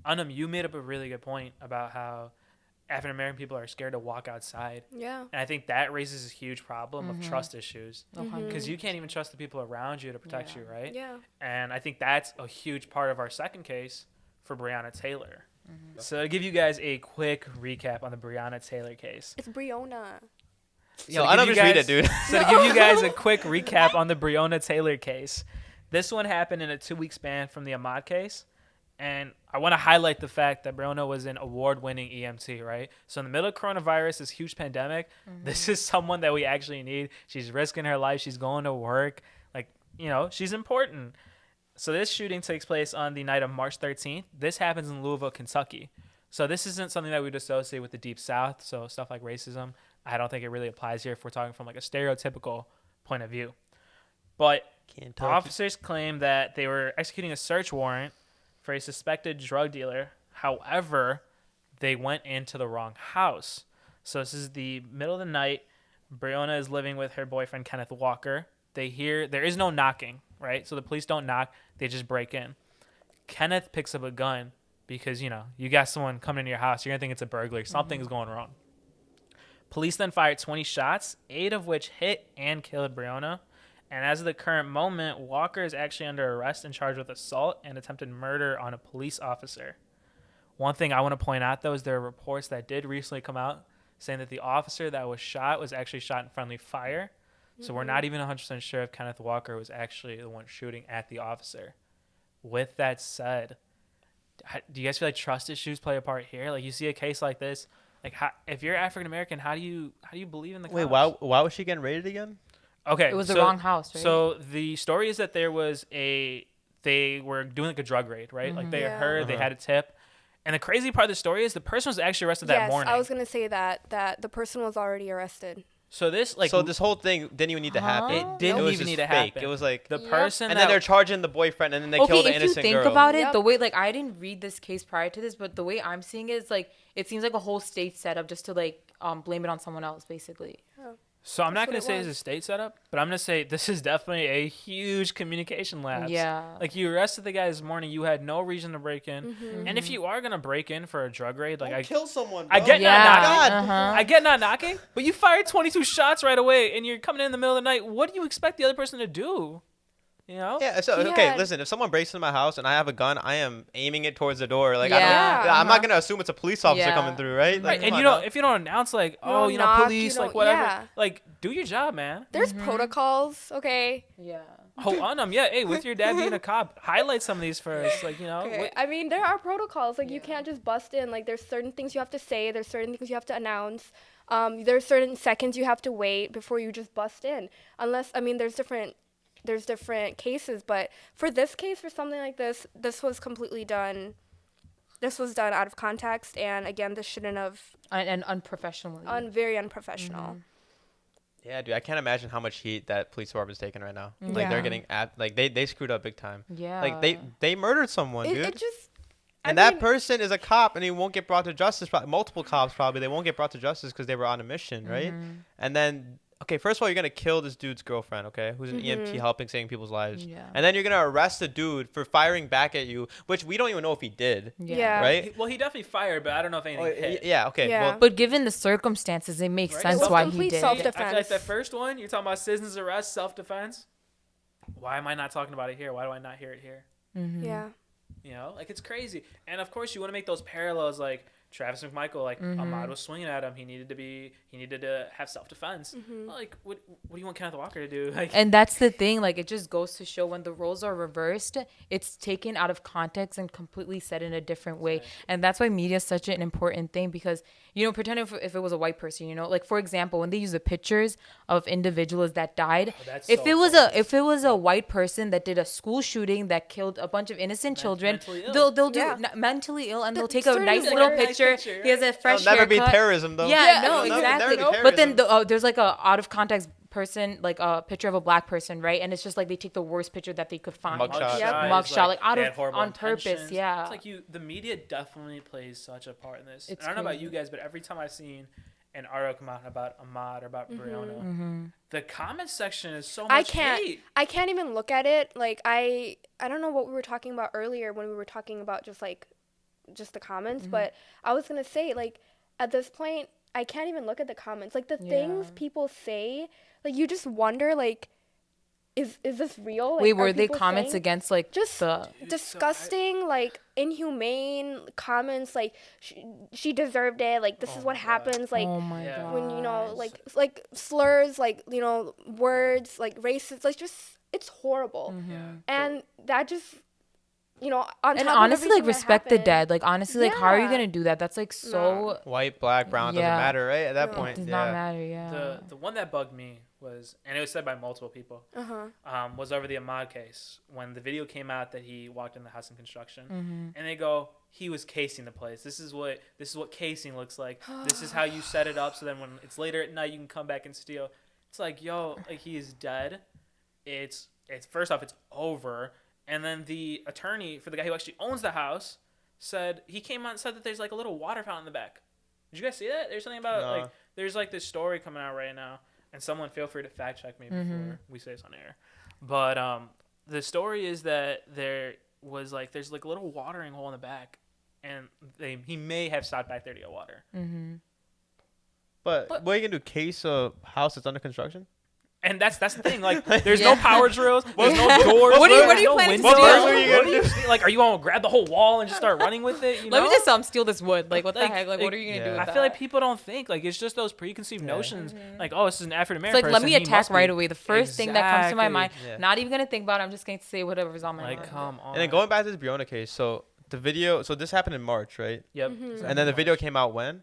Anam, you made up a really good point about how African American people are scared to walk outside, Yeah. and I think that raises a huge problem of trust issues Mhm. because you can't even trust the people around you to protect Yeah. you, right? Yeah. And I think that's a huge part of our second case for Breonna Taylor. So to give you guys a quick recap on the Breonna Taylor case. It's Breonna. Yo, to I don't give just you read it, guys- dude. So to give you guys a quick recap on the Breonna Taylor case, this one happened in a 2-week span from the Ahmaud case. And I want to highlight the fact that Breonna was an award-winning EMT, right? So in the middle of coronavirus, this huge pandemic, this is someone that we actually need. She's risking her life. She's going to work. Like, you know, she's important. So this shooting takes place on the night of March 13th. This happens in Louisville, Kentucky. So this isn't something that we'd associate with the Deep South. So stuff like racism, I don't think it really applies here if we're talking from like a stereotypical point of view. But officers claim that they were executing a search warrant for a suspected drug dealer. However, they went into the wrong house. So this is the middle of the night. Breonna is living with her boyfriend, Kenneth Walker. They hear there is no knocking, right? So the police don't knock. They just break in. Kenneth picks up a gun because, you know, you got someone coming into your house. You're going to think it's a burglary. Something's going wrong. Police then fired 20 shots, 8 of which hit and killed Breonna. And as of the current moment, Walker is actually under arrest and charged with assault and attempted murder on a police officer. One thing I want to point out, though, is there are reports that did recently come out saying that the officer that was shot was actually shot in friendly fire. So we're not even 100% sure if Kenneth Walker was actually the one shooting at the officer. With that said, do you guys feel like trust issues play a part here? Like you see a case like this, like if you're African American, how do you believe in the Wait, cops? why was she getting raided again? Okay, It was the wrong house, right? So the story is that they were doing like a drug raid, right? Like they Yeah. heard, they had a tip. And the crazy part of the story is the person was actually arrested that Yes, morning. I was gonna say that the person was already arrested. So this like So this whole thing didn't even need to happen. it didn't was even just need to fake. happen. It was like, the Yep. person and that then they're charging the boyfriend, and then they Okay, killed the if you innocent think girl. about it, Yep. the way like I didn't read this case prior to this, but the way I'm seeing it is like it seems like a whole state setup just to like blame it on someone else, basically. So I'm not That's going to what say it it's a was. state setup, but I'm going to say this is definitely a huge communication lapse. Yeah. Like you arrested the guy this morning, you had no reason to break in. Mm-hmm. And if you are going to break in for a drug raid, like kill someone. I get Yeah, not knocking. uh-huh. I get not knocking, but you fired 22 shots right away and you're coming in the middle of the night. What do you expect the other person to do? You know? Yeah. So He okay, had- listen. If someone breaks into my house and I have a gun, I am aiming it towards the door. Like Yeah. I'm not gonna assume it's a police officer Yeah. coming through, right? Like, Right, come and on you know, now. if you don't announce like, don't you knock, know, you police, like don't- whatever, yeah. like do your job, man. There's protocols, okay? Yeah. Hold on them, yeah. Hey, with your dad being a cop, highlight some of these first, like you know. Okay. I mean, there are protocols. Like, you can't just bust in. Like, there's certain things you have to say. There's certain things you have to announce. There's certain seconds you have to wait before you just bust in. Unless, I mean, there's different cases. But for this case, for something like this, this was completely done. This was done out of context. And again, this shouldn't have. And unprofessionally. Very unprofessional. Yeah, dude, I can't imagine how much heat that police department's taking right now. Like Yeah. they're getting like they screwed up big time. Yeah. Like they murdered someone, dude. It just. And that person is a cop, and he won't get brought to justice. Multiple cops probably they won't get brought to justice because they were on a mission, right? And then, okay, first of all, you're gonna kill this dude's girlfriend, okay, who's an EMT helping saving people's lives. Yeah. And then you're gonna arrest a dude for firing back at you, which we don't even know if he did, Yeah. right? Well, he definitely fired, but I don't know if anything hit. Yeah, okay. Yeah. Well, But given the circumstances, it makes Right. sense It was why he complete did. self-defense. I feel like that first one, you're talking about citizens arrest, self-defense. Why am I not talking about it here? Why do I not hear it here? Yeah. You know, like it's crazy. And of course, you want to make those parallels, like Travis McMichael, like Ahmaud was swinging at him. He needed to have self-defense. Well, like, what do you want Kenneth Walker to do? Like, And that's the thing, like it just goes to show when the roles are reversed, it's taken out of context and completely said in a different way. And that's why media is such an important thing because, you know, pretend if it was a white person, you know, like for example, when they use the pictures of individuals that died, that's if so it was funny. if it was a white person that did a school shooting that killed a bunch of innocent children, mentally ill. they'll do Yeah. mentally ill and they'll take a certain nice like little a nice picture. picture, He has a fresh it'll never be haircut. terrorism though. Yeah, no, It'll never exactly. be But then terrorism. there's like a out of context person, like a picture of a black person, right? And it's just like they take the worst picture that they could find. Mugshot. Yep. Mugshot, like out they of- had horrible on purpose, intentions. yeah. It's like the media definitely plays such a part in this. It's And I don't know about crazy. you guys, but every time I've seen an article come out about Ahmaud or about Breonna, the comment section is so much hate. I can't even look at it. Like I don't know what we were talking about earlier when we were talking about just the comments, but I was going to say, like, at this point I can't even look at the comments. Like the things people say, like you just wonder, like, is this real? Like, Wait, are were they people comments saying- against like just the? disgusting, like inhumane comments, like she deserved it, like this is what happens, like Oh my Yeah. god. when you know, like slurs, like, you know, words, like racist, like just it's horrible. And that just, you know, on And top of honestly, like everything that respect the happened, dead. Like honestly, like how are you Yeah. gonna do that? That's like so. White, black, brown Yeah. doesn't matter, right? At that No. point, Does yeah. not matter. Yeah. The one that bugged me was, and it was said by multiple people, was over the Ahmaud case when the video came out that he walked in the house in construction, and they go, he was casing the place. This is what casing looks like. This is how you set it up so then when it's later at night you can come back and steal. It's like, yo, like he is dead. It's first off, it's over. And then the attorney for the guy who actually owns the house said, he came out and said that there's like a little water fountain in the back. Did you guys see that? There's something about No. like there's like this story coming out right now, and someone feel free to fact check me before we say this on air. But the story is that there's like a little watering hole in the back, and he may have stopped back there to get water. But what are you gonna do? Case a house that's under construction? And that's the thing. Like, there's Yeah. no power drills. There's no doors. What are you there's no planning to windows. do? What are you What gonna do you like? Are you gonna grab the whole wall and just start running with it? You Let know? me just steal this wood. Like what Like- the heck? Like what are you gonna do? Yeah. With I that? feel like people don't think like it's just those preconceived notions. Like, oh, this is an African It's American. like let me attack right away. The first thing that comes to my mind. Yeah. Not even gonna think about it. I'm just going to say whatever's on my Like, mind. come on. And then going back to this Breonna case, so the video, so this happened in March, right? Yep. And then the video came out when?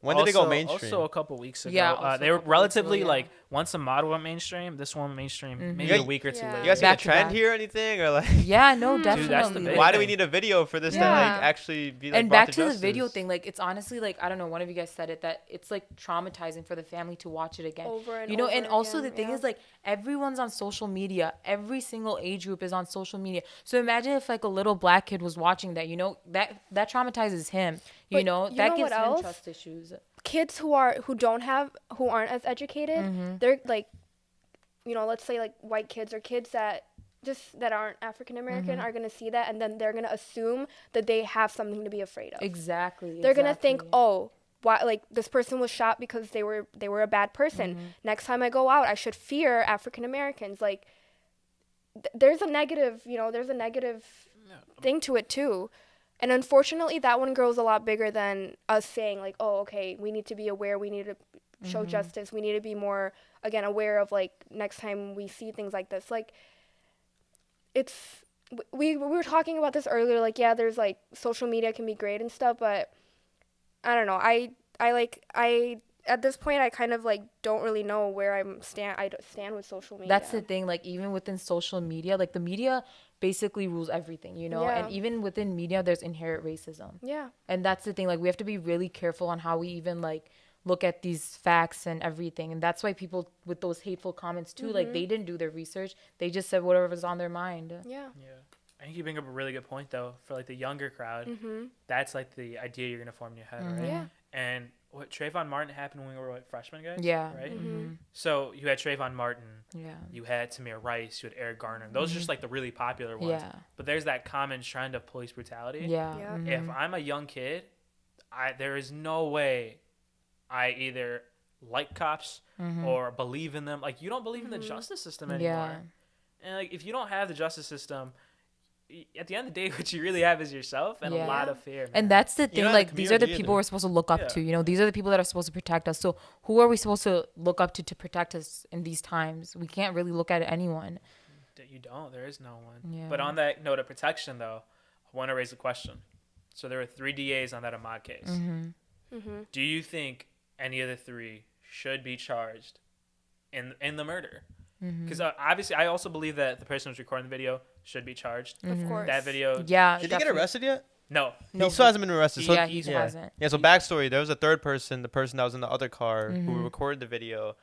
When did it go Also- mainstream? Also, a couple weeks ago. Yeah, also they a were couple weeks ago, relatively yeah. like once Ahmaud went mainstream, this one went mainstream maybe You a guys- week or two Yeah. later. you guys see Back a to trend back. here or anything? Or like, Yeah, no, Dude, definitely. that's the big why do we thing. need a video for this to Yeah. like actually be like And brought back to the justice? video thing, like it's honestly like I don't know, one of you guys said it that it's like traumatizing for the family to watch it again. Over and you know, over and also again, the thing yeah. is like everyone's on social media. Every single age group is on social media. So imagine if like a little black kid was watching that, you know, that traumatizes him. You But know, you that know gives what him else? trust issues. Kids who aren't as educated, they're like, you know, let's say like white kids or kids that aren't African American are gonna see that, and then they're gonna assume that they have something to be afraid of. Exactly. They're gonna think, exactly. oh, why, like this person was shot because they were a bad person. Next time I go out, I should fear African Americans. Like, there's a negative, thing to it too. And unfortunately, that one grows a lot bigger than us saying like, oh, okay, we need to be aware, we need to show justice, we need to be more, again, aware of like next time we see things like this. Like, it's, we were talking about this earlier, like, yeah, there's like social media can be great and stuff, but I don't know. I at this point, I kind of like don't really know where I stand with social media. That's the thing. Like, even within social media, like the media basically rules everything, you know? Yeah. And even within media, there's inherent racism. Yeah. And that's the thing. Like, we have to be really careful on how we even like look at these facts and everything. And that's why people with those hateful comments too, like they didn't do their research. They just said whatever was on their mind. Yeah. Yeah. I think you bring up a really good point though for like the younger crowd. That's like the idea you're gonna form in your head, right? Yeah. And what Trayvon Martin happened when we were like freshmen guys. Yeah. Right. So you had Trayvon Martin. Yeah. You had Tamir Rice. You had Eric Garner. Those are just like the really popular ones. Yeah. But there's that common trend of police brutality. Yeah. Yeah. If I'm a young kid, there is no way I either like cops or believe in them. Like, you don't believe in the justice system anymore. Yeah. And like, if you don't have the justice system, at the end of the day, what you really have is yourself and a lot of fear. Man. And that's the thing. not Like, the these are the community people either. we're supposed to look up to. You know, these are the people that are supposed to protect us. So who are we supposed to look up to protect us in these times? We can't really look at anyone. You don't. There is no one. Yeah. But on that note of protection, though, I want to raise a question. So there were 3 DAs on that Ahmaud case. Do you think any of the 3 should be charged in the murder? Because obviously, I also believe that the person who's recording the video should be charged. Of course. That video. Yeah. Did he get definitely. arrested yet? No. He still hasn't been arrested. So Yeah, he yeah. hasn't. Yeah, so backstory, there was a third person, the person that was in the other car who recorded the video.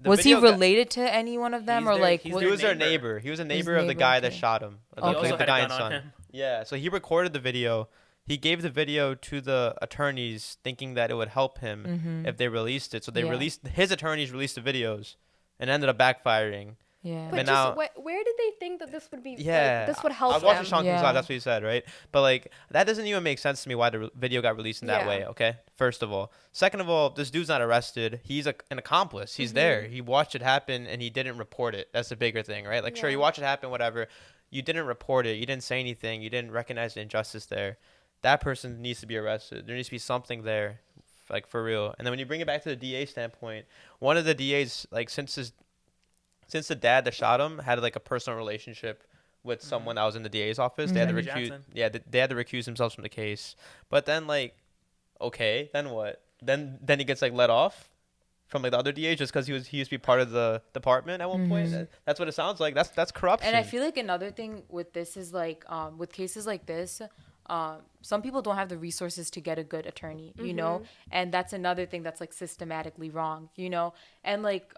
The Was he video got- related to any one of them, He's or their- like? he's what- He was their neighbor. neighbor. He was a neighbor His of the neighbor, guy that okay. shot him. He The also had a guy gun and on son. him. Yeah, so he recorded the video. He gave the video to the attorneys thinking that it would help him if they released it. So they Yeah. his attorneys released the videos and ended up backfiring. Yeah. But But just now- where did they think that this would be? Yeah. Like, this would help I was watching them. Sean King's Yeah. live. That's what he said, right? But like that doesn't even make sense to me why the video got released in that Yeah. way. Okay, first of all. Second of all, this dude's not arrested. He's an accomplice. He's there. He watched it happen and he didn't report it. That's the bigger thing, right? Like, sure, you Yeah. watch it happen, whatever. You didn't report it. You didn't say anything. You didn't recognize the injustice there. That person needs to be arrested. There needs to be something there, like for real. And then when you bring it back to the DA standpoint, one of the DAs, like since the dad that shot him had like a personal relationship with someone that was in the DA's office, they had to Jackie recuse. Johnson. Yeah, they had to recuse themselves from the case. But then like, okay, then what? Then he gets like let off from like the other DA just because he used to be part of the department at one point. That's what it sounds like. That's corruption. And I feel like another thing with this is like, with cases like this, some people don't have the resources to get a good attorney, you know, and that's another thing that's like systematically wrong, you know. And like,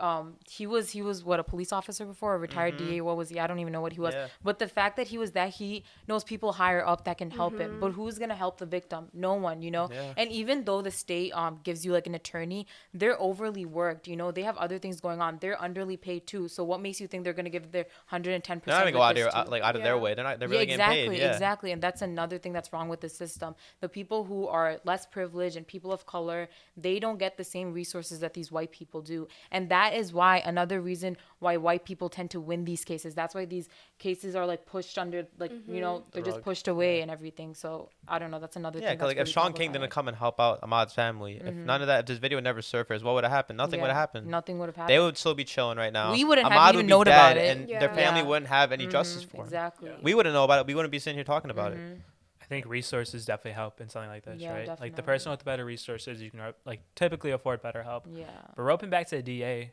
he was what, a police officer before, a retired DA? What was he? I don't even know what he was. Yeah. But the fact that he knows people higher up that can help him, but who's gonna help the victim? No one, you know. Yeah. And even though the state gives you like an attorney, they're overly worked, you know. They have other things going on. They're underly paid too. So what makes you think they're gonna give their 110%? they're not gonna go out with there this too? like out of their Yeah. way. They're really exactly, getting paid. Yeah. exactly. And that's another thing that's wrong with the system. The people who are less privileged and people of color, they don't get the same resources that these white people do. And that is why another reason why white people tend to win these cases. That's why these cases are like pushed under, like, you know, they're just rug. pushed away and everything. So I don't know. That's another Yeah, thing. because like if that's Sean really King didn't problematic. come and help out Ahmaud's family, if none of that, if this video never surfaced, what would have happened? Nothing would have Yeah, happened. Nothing would have happened. They would still be chilling right now. We wouldn't have Ahmaud even would be known dead, about it. and Yeah. their family Yeah. wouldn't have any justice for him. Exactly. We wouldn't know about it. We wouldn't be sitting here talking about it. I think resources definitely help in something like this, Yeah, right? Like the definitely. person with better resources, you can like typically afford better help. Yeah. But roping back to the DA,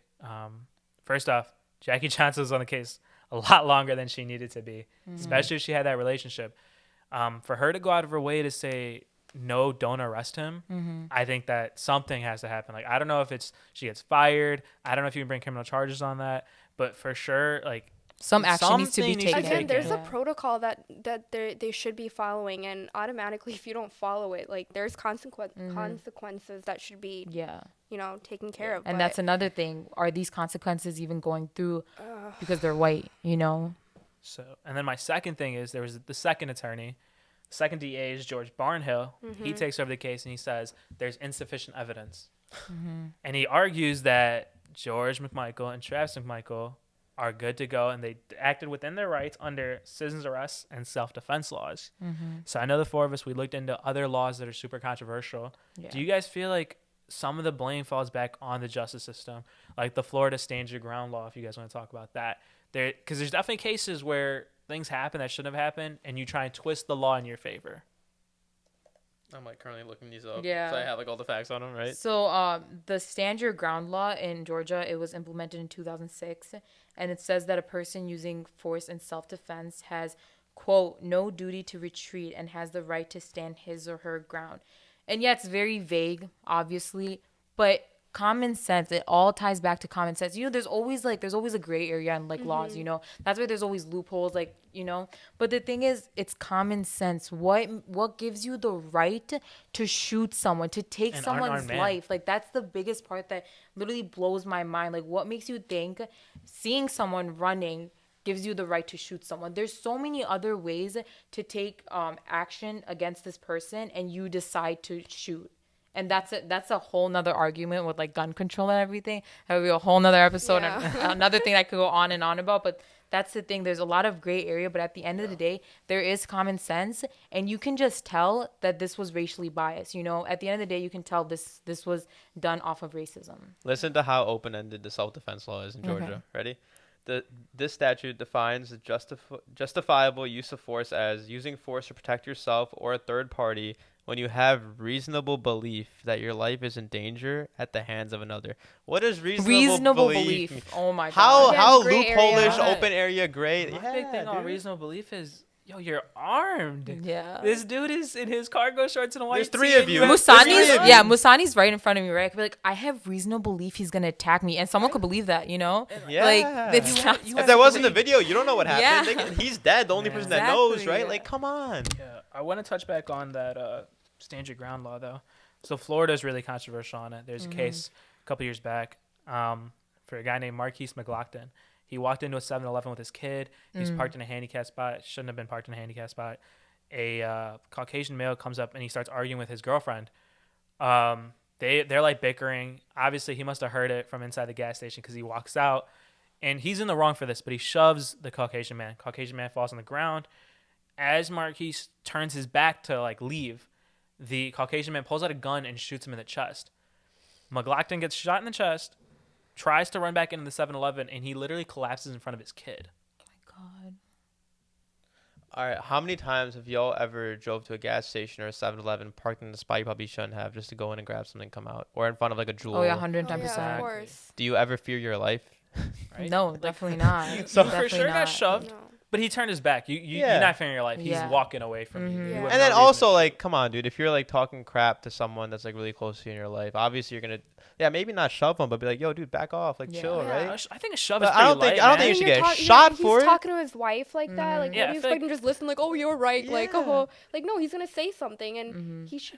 first off, Jackie Johnson was on the case a lot longer than she needed to be, especially if she had that relationship. For her to go out of her way to say, no, don't arrest him, I think that something has to happen. Like, I don't know if it's she gets fired. I don't know if you can bring criminal charges on that. But for sure, like, Some action needs to be something needs to taken. be Again, there's taken. a protocol that they should be following, and automatically, if you don't follow it, like there's consequences that should be, Yeah. taken care of. And but- that's another thing. Are these consequences even going through because they're white, you know? So, and then my second thing is there was the second attorney. Second DA is George Barnhill. He takes over the case and he says there's insufficient evidence. And he argues that George McMichael and Travis McMichael are good to go, and they acted within their rights under citizens arrest and self-defense laws. So I know the four of us, we looked into other laws that are super controversial. Yeah. Do you guys feel like some of the blame falls back on the justice system, like the Florida stand your ground law, if you guys want to talk about that? Because there's definitely cases where things happen that shouldn't have happened, and you try and twist the law in your favor. I'm like currently looking these up. Yeah. So I have like all the facts on them, right? So the stand your ground law in Georgia, it was implemented in 2006, and it says that a person using force in self-defense has, quote, no duty to retreat and has the right to stand his or her ground. And yeah, it's very vague, obviously, but common sense, it all ties back to common sense. There's always a gray area in like laws, that's why there's always loopholes, but the thing is, it's common sense. What gives you the right to shoot someone, to take An someone's unarmed man. life? Like, that's the biggest part that literally blows my mind. Like, what makes you think seeing someone running gives you the right to shoot someone? There's so many other ways to take action against this person, and you decide to shoot. And that's a whole nother argument with like gun control and everything. That would be a whole nother episode and another thing I could go on and on about. But that's the thing. There's a lot of gray area, but at the end of the day, there is common sense, and you can just tell that this was racially biased. At the end of the day, you can tell this was done off of racism. Listen to how open-ended the self-defense law is in Georgia. Ready? This statute defines the justifiable use of force as using force to protect yourself or a third party when you have reasonable belief that your life is in danger at the hands of another. What does reasonable belief mean? Oh my How god. how gray area. loopholeish open area gray? My big thing on reasonable belief is, yo, you're armed. Yeah. This dude is in his cargo shorts and a white There's three tee, of you. and Musani's right in front of me, right? I could be like, I have reasonable belief he's gonna attack me, and someone could believe that, Yeah. Like, it's not. If there wasn't a video, you don't know what happened. Yeah. He's dead. The only person that Exactly, knows, right? yeah. Like, come on. Yeah, I want to touch back on that stand your ground law, though. So Florida is really controversial on it. There's a case a couple years back for a guy named Marquise McLaughlin. He walked into a 7-Eleven with his kid. He was parked in a handicap spot. Shouldn't have been parked in a handicap spot. A Caucasian male comes up and he starts arguing with his girlfriend. They're like bickering. Obviously, he must have heard it from inside the gas station because he walks out. And he's in the wrong for this, but he shoves the Caucasian man. Caucasian man falls on the ground. As Marquise turns his back to like leave, the Caucasian man pulls out a gun and shoots him in the chest. McLaughlin gets shot in the chest, tries to run back into the 7-Eleven, and he literally collapses in front of his kid. God. All right, how many times have y'all ever drove to a gas station or a 7-Eleven, parked in the spot you probably shouldn't have, just to go in and grab something, come out, or in front of like a Jewel? Oh yeah, Oh, 110%. yeah, of course. Do you ever fear your life? Right? No, definitely not. So- For Definitely sure got not. shoved, No. but he turned his back. You're Yeah. not fearing your life. He's Yeah. walking away from you. Yeah. You have And no then reason also, to like, come on, dude. If you're like talking crap to someone that's like really close to you in your life, obviously you're gonna, maybe not shove them, but be like, yo, dude, back off, like, Yeah. chill, Yeah. right? I think a shove But is I pretty don't think- light, I don't man. think you should You're get shot he's for it. talking to his wife like that. Like, Yeah, I what do you feel expect him to just listen? Like, oh, you're right. Like, Yeah. oh, like no, he's gonna say something, and he should,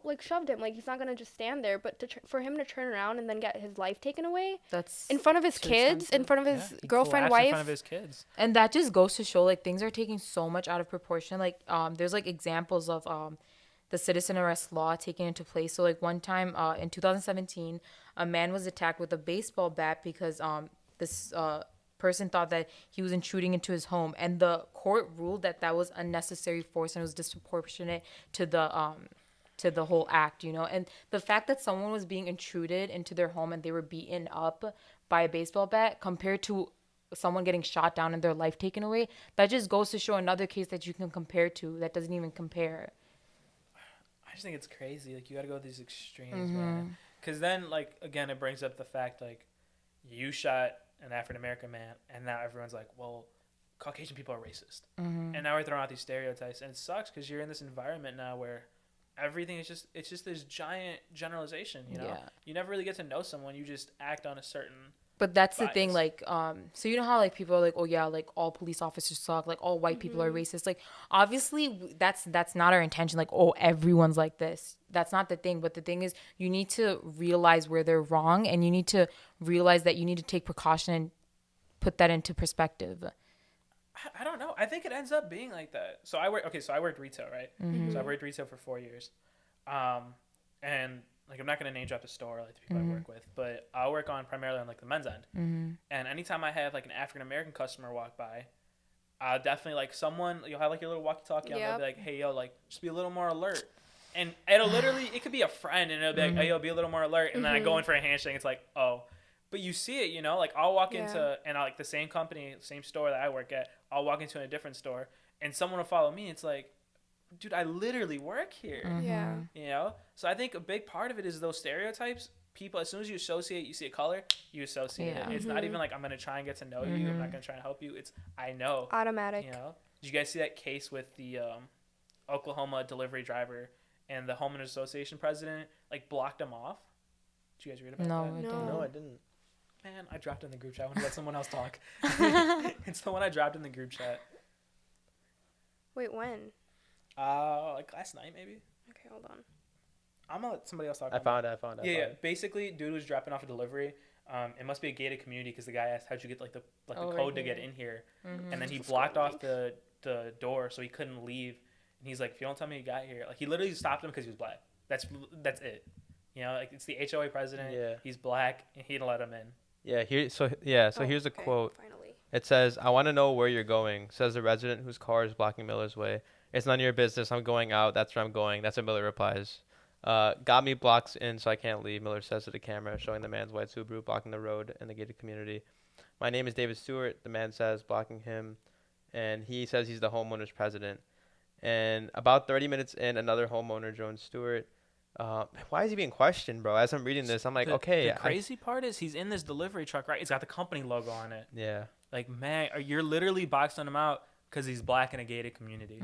like, shoved him. Like, he's not gonna just stand there. But for him to turn around and then get his life taken away That's in front of his too kids, in expensive. front of his Yeah, he girlfriend, collapsed in wife. front of his kids. And that just goes to show like things are taking so much out of proportion. Like there's like examples of the citizen arrest law taken into place. So like one time in 2017, a man was attacked with a baseball bat because this person thought that he was intruding into his home, and the court ruled that that was unnecessary force and it was disproportionate to the whole act, And the fact that someone was being intruded into their home and they were beaten up by a baseball bat compared to someone getting shot down and their life taken away, that just goes to show another case that you can compare to that doesn't even compare. I just think it's crazy. Like, you got to go these extremes, man. Because then, like, again, it brings up the fact, like, you shot an African-American man, and now everyone's like, well, Caucasian people are racist. And now we're throwing out these stereotypes. And it sucks because you're in this environment now where everything is it's just this giant generalization, Yeah. You never really get to know someone. You just act on a certain... But that's the thing, bias. like, so you know how, like, people are like, oh, yeah, like, all police officers suck, like, all white people are racist. Like, obviously, that's not our intention, like, oh, everyone's like this. That's not the thing. But the thing is, you need to realize where they're wrong, and you need to realize that you need to take precaution and put that into perspective. I don't know. I think it ends up being like that. So I worked retail, right? So I worked retail for 4 years. And like I'm not gonna name drop the store like the people I work with, but I work on primarily on like the men's end. And anytime I have like an African American customer walk by, I'll definitely like you'll have like your little walkie-talkie on. They'll be like, hey yo, like just be a little more alert. And it'll literally, it could be a friend, and it'll be like, hey yo, be a little more alert. And then I go in for a handshake. It's like, oh, but you see it, you know, like I'll walk into and like the same company, same store that I work at, I'll walk into a different store, and someone will follow me. It's like, dude, I literally work here. Yeah. You know? So I think a big part of it is those stereotypes. People, as soon as you associate, you see a color, you associate it. It's not even like, I'm going to try and get to know you. I'm not going to try and help you. It's, I know. Automatic. You know? Did you guys see that case with the Oklahoma delivery driver and the homeowners association president, like, blocked him off? Did you guys read about that? No, I didn't. Man, I dropped it in the group chat. I want to let someone else talk. It's the one I dropped in the group chat. Wait, when? Like last night, maybe. Okay, hold on. I'm gonna let somebody else talk. I found it. Yeah. Basically, dude was dropping off a delivery. It must be a gated community because the guy asked, "How'd you get like the code to get in here?" And then he blocked off the door so he couldn't leave. And he's like, "If you don't tell me you got here," like he literally stopped him because he was black. That's it. You know, like it's the HOA president. Yeah. He's black, and he didn't let him in. Yeah. Here's a quote. Finally. It says, "I want to know where you're going," says the resident whose car is blocking Miller's way. "It's none of your business. I'm going out. That's where I'm going." That's what Miller replies. "Got me blocks in, so I can't leave," Miller says to the camera, showing the man's white Subaru blocking the road in the gated community. "My name is David Stewart," the man says, blocking him. And he says he's the homeowner's president. And about 30 minutes in, another homeowner, Joan Stewart, why is he being questioned, bro? As I'm reading this, I'm like, okay. The crazy part is he's in this delivery truck, right? It's got the company logo on it. Yeah. Like, man, you're literally boxing him out because he's black in a gated community,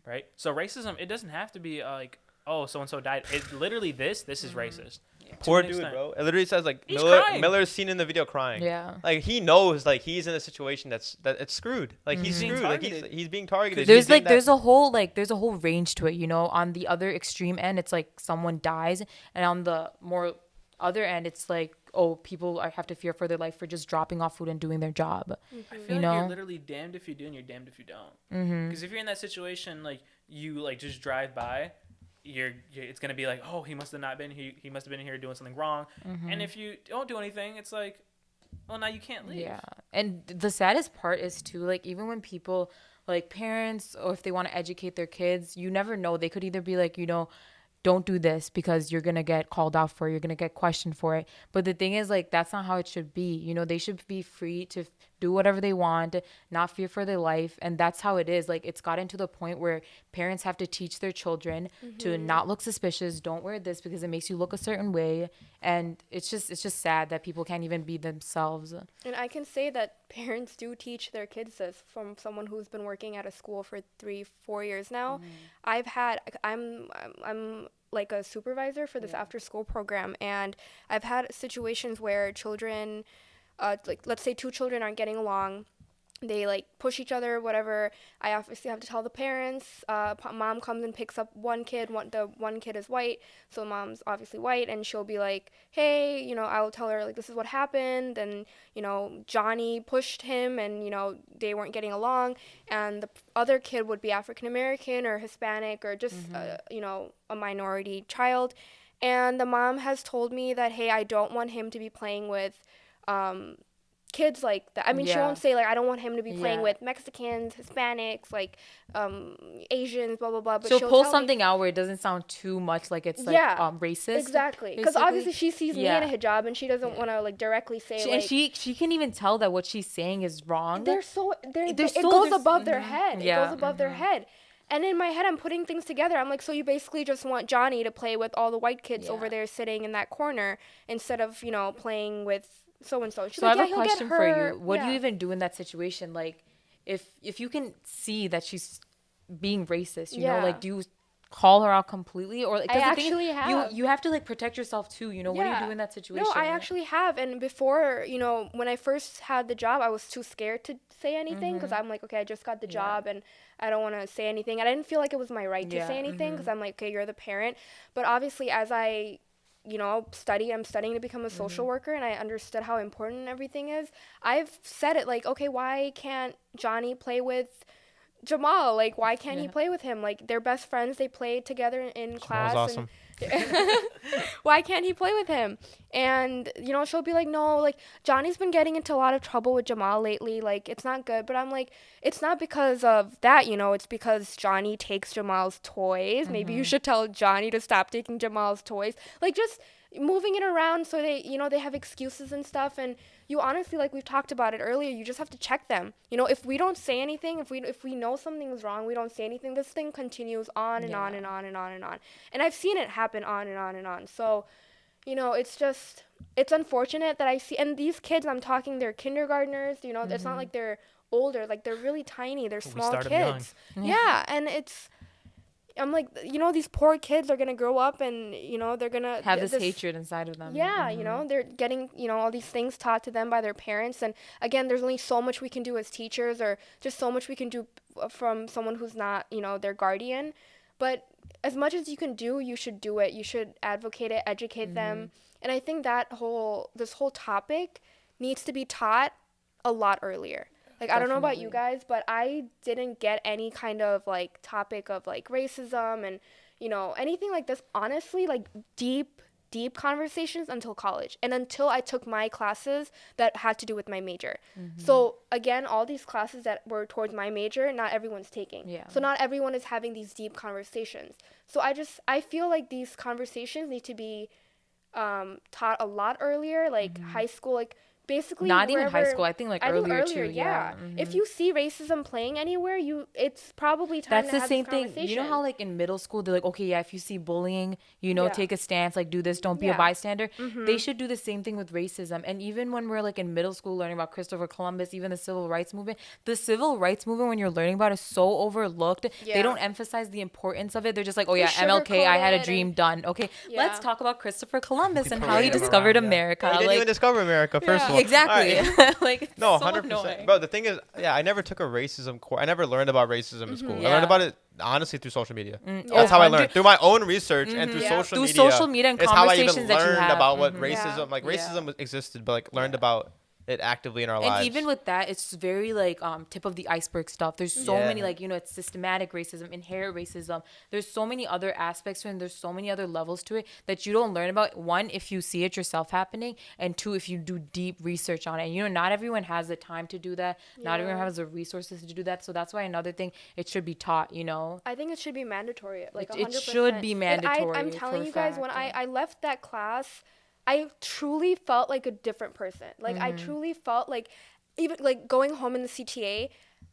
right? So racism, it doesn't have to be like, oh, so-and-so died. It literally, this is racist. Yeah. Poor dude, bro. It literally says, like, Miller's seen in the video crying. Yeah. Like, he knows, like, he's in a situation that it's screwed. Like, he's screwed. Like, he's being targeted. There's a whole range to it, you know. On the other extreme end, it's like someone dies, and on the more other end, it's like, oh, people have to fear for their life for just dropping off food and doing their job. I feel like you're literally damned if you do and you're damned if you don't. Because if you're in that situation, like, you, like, just drive by, it's going to be like, oh, he must have not been here. He must have been here doing something wrong. And if you don't do anything, it's like, well, now you can't leave. Yeah. And the saddest part is, too, like, even when people, like, parents, or if they want to educate their kids, you never know. They could either be like, you know, don't do this because you're going to get called out for it. You're going to get questioned for it. But the thing is, like, that's not how it should be. You know, they should be free to do whatever they want, not fear for their life. And that's how it is. Like, it's gotten to the point where parents have to teach their children to not look suspicious. Don't wear this because it makes you look a certain way. And it's just sad that people can't even be themselves. And I can say that parents do teach their kids this from someone who's been working at a school for 3-4 years now. I'm like a supervisor for this after school program, and I've had situations where children, like let's say 2 children aren't getting along. They like push each other, whatever. I obviously have to tell the parents. Mom comes and picks up one kid. The one kid is white, so mom's obviously white, and she'll be like, "Hey, you know," I will tell her like, "This is what happened," and you know, Johnny pushed him, and you know, they weren't getting along, and the other kid would be African American or Hispanic or just you know, a minority child, and the mom has told me that, hey, I don't want him to be playing with kids like that. I mean, she won't say like, I don't want him to be playing with Mexicans, Hispanics, like Asians, blah blah blah. But she'll pull something out where it doesn't sound too much like it's like racist. Exactly, because obviously she sees me in a hijab and she doesn't want to like directly say. And she can even tell that what she's saying is wrong. It goes above their head. It goes above their head. And in my head, I'm putting things together. I'm like, so you basically just want Johnny to play with all the white kids over there sitting in that corner instead of, you know, playing with so-and-so. So like, I have a question for you. What do you even do in that situation? Like, if you can see that she's being racist, you know, like, do you call her out completely? Or like, I actually have. You have to, like, protect yourself, too. You know, what do you do in that situation? No, I actually have. And before, you know, when I first had the job, I was too scared to say anything because I'm like, okay, I just got the job and I don't want to say anything. And I didn't feel like it was my right to say anything because I'm like, okay, you're the parent. But obviously, as I you know, I'm studying to become a social worker, and I understood how important everything is. I've said it like, okay, why can't Johnny play with Jamal? Like, why can't he play with him? Like, they're best friends. They play together in class. Awesome. Why can't he play with him? And, you know, she'll be like, no, like, Johnny's been getting into a lot of trouble with Jamal lately. Like, it's not good. But I'm like, it's not because of that, you know. It's because Johnny takes Jamal's toys. Maybe you should tell Johnny to stop taking Jamal's toys. Like, just moving it around so they, you know, they have excuses and stuff. And you honestly, like we've talked about it earlier, you just have to check them. You know, if we don't say anything, if we know something's wrong, we don't say anything, this thing continues on and on and on and on and on. And I've seen it happen on and on and on. So, you know, it's unfortunate that I see, and these kids, I'm talking, they're kindergartners, you know, it's not like they're older, like they're really tiny, they're small kids. Yeah, and I'm like, you know, these poor kids are going to grow up and, you know, they're going to have this hatred inside of them. Yeah, you know, they're getting, you know, all these things taught to them by their parents. And again, there's only so much we can do as teachers, or just so much we can do from someone who's not, you know, their guardian. But as much as you can do, you should do it. You should advocate it, educate them. And I think this whole topic needs to be taught a lot earlier. Like, I don't know about you guys, but I didn't get any kind of, like, topic of, like, racism and, you know, anything like this, honestly, like, deep conversations until college. And until I took my classes that had to do with my major. So, again, all these classes that were towards my major, not everyone's taking. Yeah. So not everyone is having these deep conversations. So I feel like these conversations need to be taught a lot earlier, like, high school, like, basically not even high school, I think like earlier too. Yeah. If you see racism playing anywhere, it's probably time to have this conversation. That's the same thing. You know how like in middle school they're like, okay, yeah, if you see bullying, you know, take a stance, like do this, don't be a bystander. They should do the same thing with racism. And even when we're like in middle school learning about Christopher Columbus, even the civil rights movement, when you're learning about it, is so overlooked. They don't emphasize the importance of it. They're just like, oh yeah, MLK, I had a dream, done. Okay, let's talk about Christopher Columbus and how he discovered America. He didn't even discover America, first of all. Exactly. Right. Like, no, so 100%. annoying. Bro, the thing is, I never took a racism course. I never learned about racism in school. I learned about it honestly through social media. That's how I learned. Through my own research and through social media. Through social media and conversations that you have. Is how I even learned about what racism, like racism existed, but like learned about it actively in our lives. And even with that, it's very like tip of the iceberg stuff. There's so many, like, you know, it's systematic racism, inherent racism. There's so many other aspects to it, and there's so many other levels to it that you don't learn about. One, if you see it yourself happening, and two, if you do deep research on it. And, you know, not everyone has the time to do that. Not everyone has the resources to do that. So that's why another thing, it should be taught, you know. I think it should be mandatory. Like 100%. It should be mandatory. Like I'm telling you guys, when I left that class, I truly felt like a different person. Like, I truly felt like, even, like, going home in the CTA,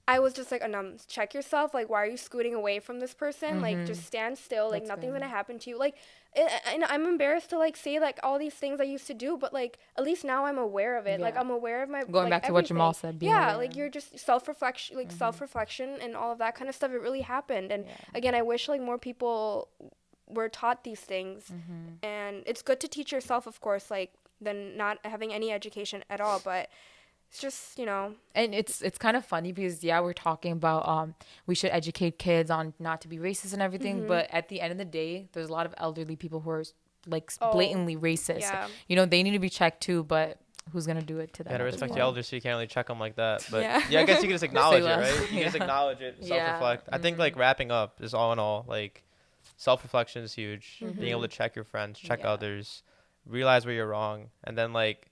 I was just like, check yourself. Like, why are you scooting away from this person? Like, just stand still. Like, nothing's going to happen to you. Like, and I'm embarrassed to, like, say, like, all these things I used to do, but, like, at least now I'm aware of it. Like, I'm aware of my, going back to what Jamal said. Like, you're just self-reflection, like, self-reflection and all of that kind of stuff. It really happened. And, again, I wish, like, more people were taught these things. And it's good to teach yourself, of course, like, than not having any education at all. But it's just, you know. And it's kind of funny because, we're talking about we should educate kids on not to be racist and everything. But at the end of the day, there's a lot of elderly people who are, like, blatantly racist. You know, they need to be checked too, but who's going to do it to them? You gotta respect the elders, so you can't really check them like that. But I guess you can just acknowledge it, right? You can just acknowledge it, self-reflect. I think, like, wrapping up is all in all, like, self-reflection is huge. Being able to check your friends, check others, realize where you're wrong, and then, like,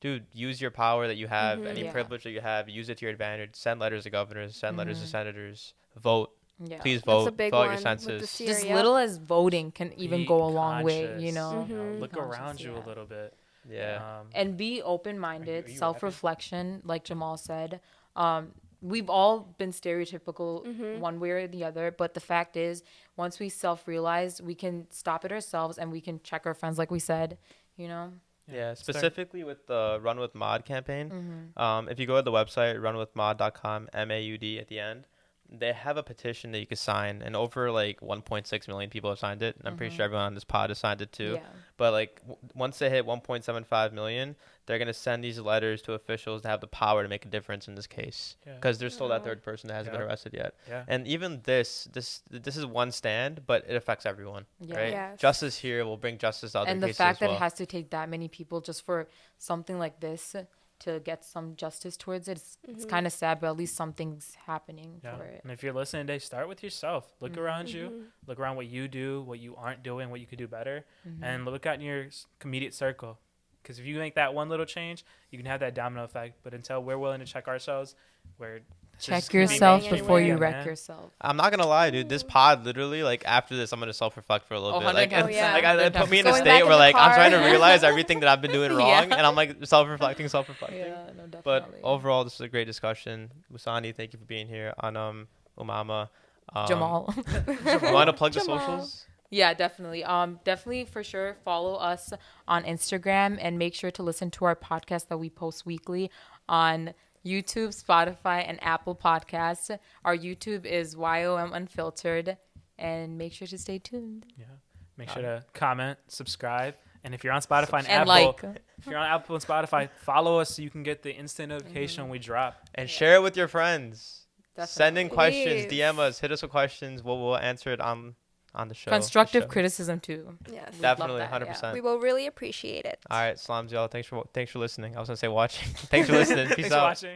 dude, use your power that you have, any privilege that you have, use it to your advantage. Send letters to governors, send letters to senators, vote. Please vote. Fill out your senses. Just little as voting can even go a long way, you know. Look around you a little bit. And be open-minded, self-reflection, like Jamal said. We've all been stereotypical one way or the other, but the fact is, once we self-realize, we can stop it ourselves and we can check our friends, like we said, you know? Yeah, specifically with the Run With Maud campaign. If you go to the website, runwithmaud.com, MAUD at the end, they have a petition that you can sign, and over like 1.6 million people have signed it. And I'm pretty sure everyone on this pod has signed it too. But like once they hit 1.75 million, they're going to send these letters to officials to have the power to make a difference in this case, because there's still that third person that hasn't been arrested yet. And even this is one stand, but it affects everyone, right? Justice here will bring justice to other cases. And the fact that it has to take that many people just for something like this to get some justice towards it. It's Mhm. kind of sad, but at least something's happening Yeah. for it. And if you're listening today, start with yourself. Look around you. Mhm. Look around what you do, what you aren't doing, what you could do better, Mhm. and look out in your immediate circle. Because if you make that one little change, you can have that domino effect. But until we're willing to check ourselves, we're Check gonna be yourself going before you anywhere. wreck yourself. I'm not gonna lie, dude. This pod, literally, like after this, I'm gonna self-reflect for a little Oh, bit. Like, 110%. Oh, yeah. like it put me in a Going back state in where the like I'm trying to car. realize everything that I've been doing wrong, Yeah. and I'm like self-reflecting. Yeah, no, definitely. But overall, this was a great discussion. Musani, thank you for being here. On Umama, Jamal. You want to plug the Jamal. socials? Yeah, definitely. Definitely for sure follow us on Instagram and make sure to listen to our podcast that we post weekly on YouTube, Spotify, and Apple Podcasts. Our YouTube is YOM Unfiltered, and make sure to stay tuned Yeah. Make sure to comment, subscribe, and if you're on Spotify and, and Apple, like. if you're on Apple and Spotify, follow us so you can get the instant notification when we drop. And share it with your friends. Send in Definitely. questions, Please. DM us, hit us with questions. We'll answer it on the show. Constructive The show. criticism too. Yes. We'd love Definitely, that, 100%. We will really appreciate it. All right, slams, y'all. Thanks for listening. I was gonna say watching. Thanks for listening. Peace Thanks for out. watching.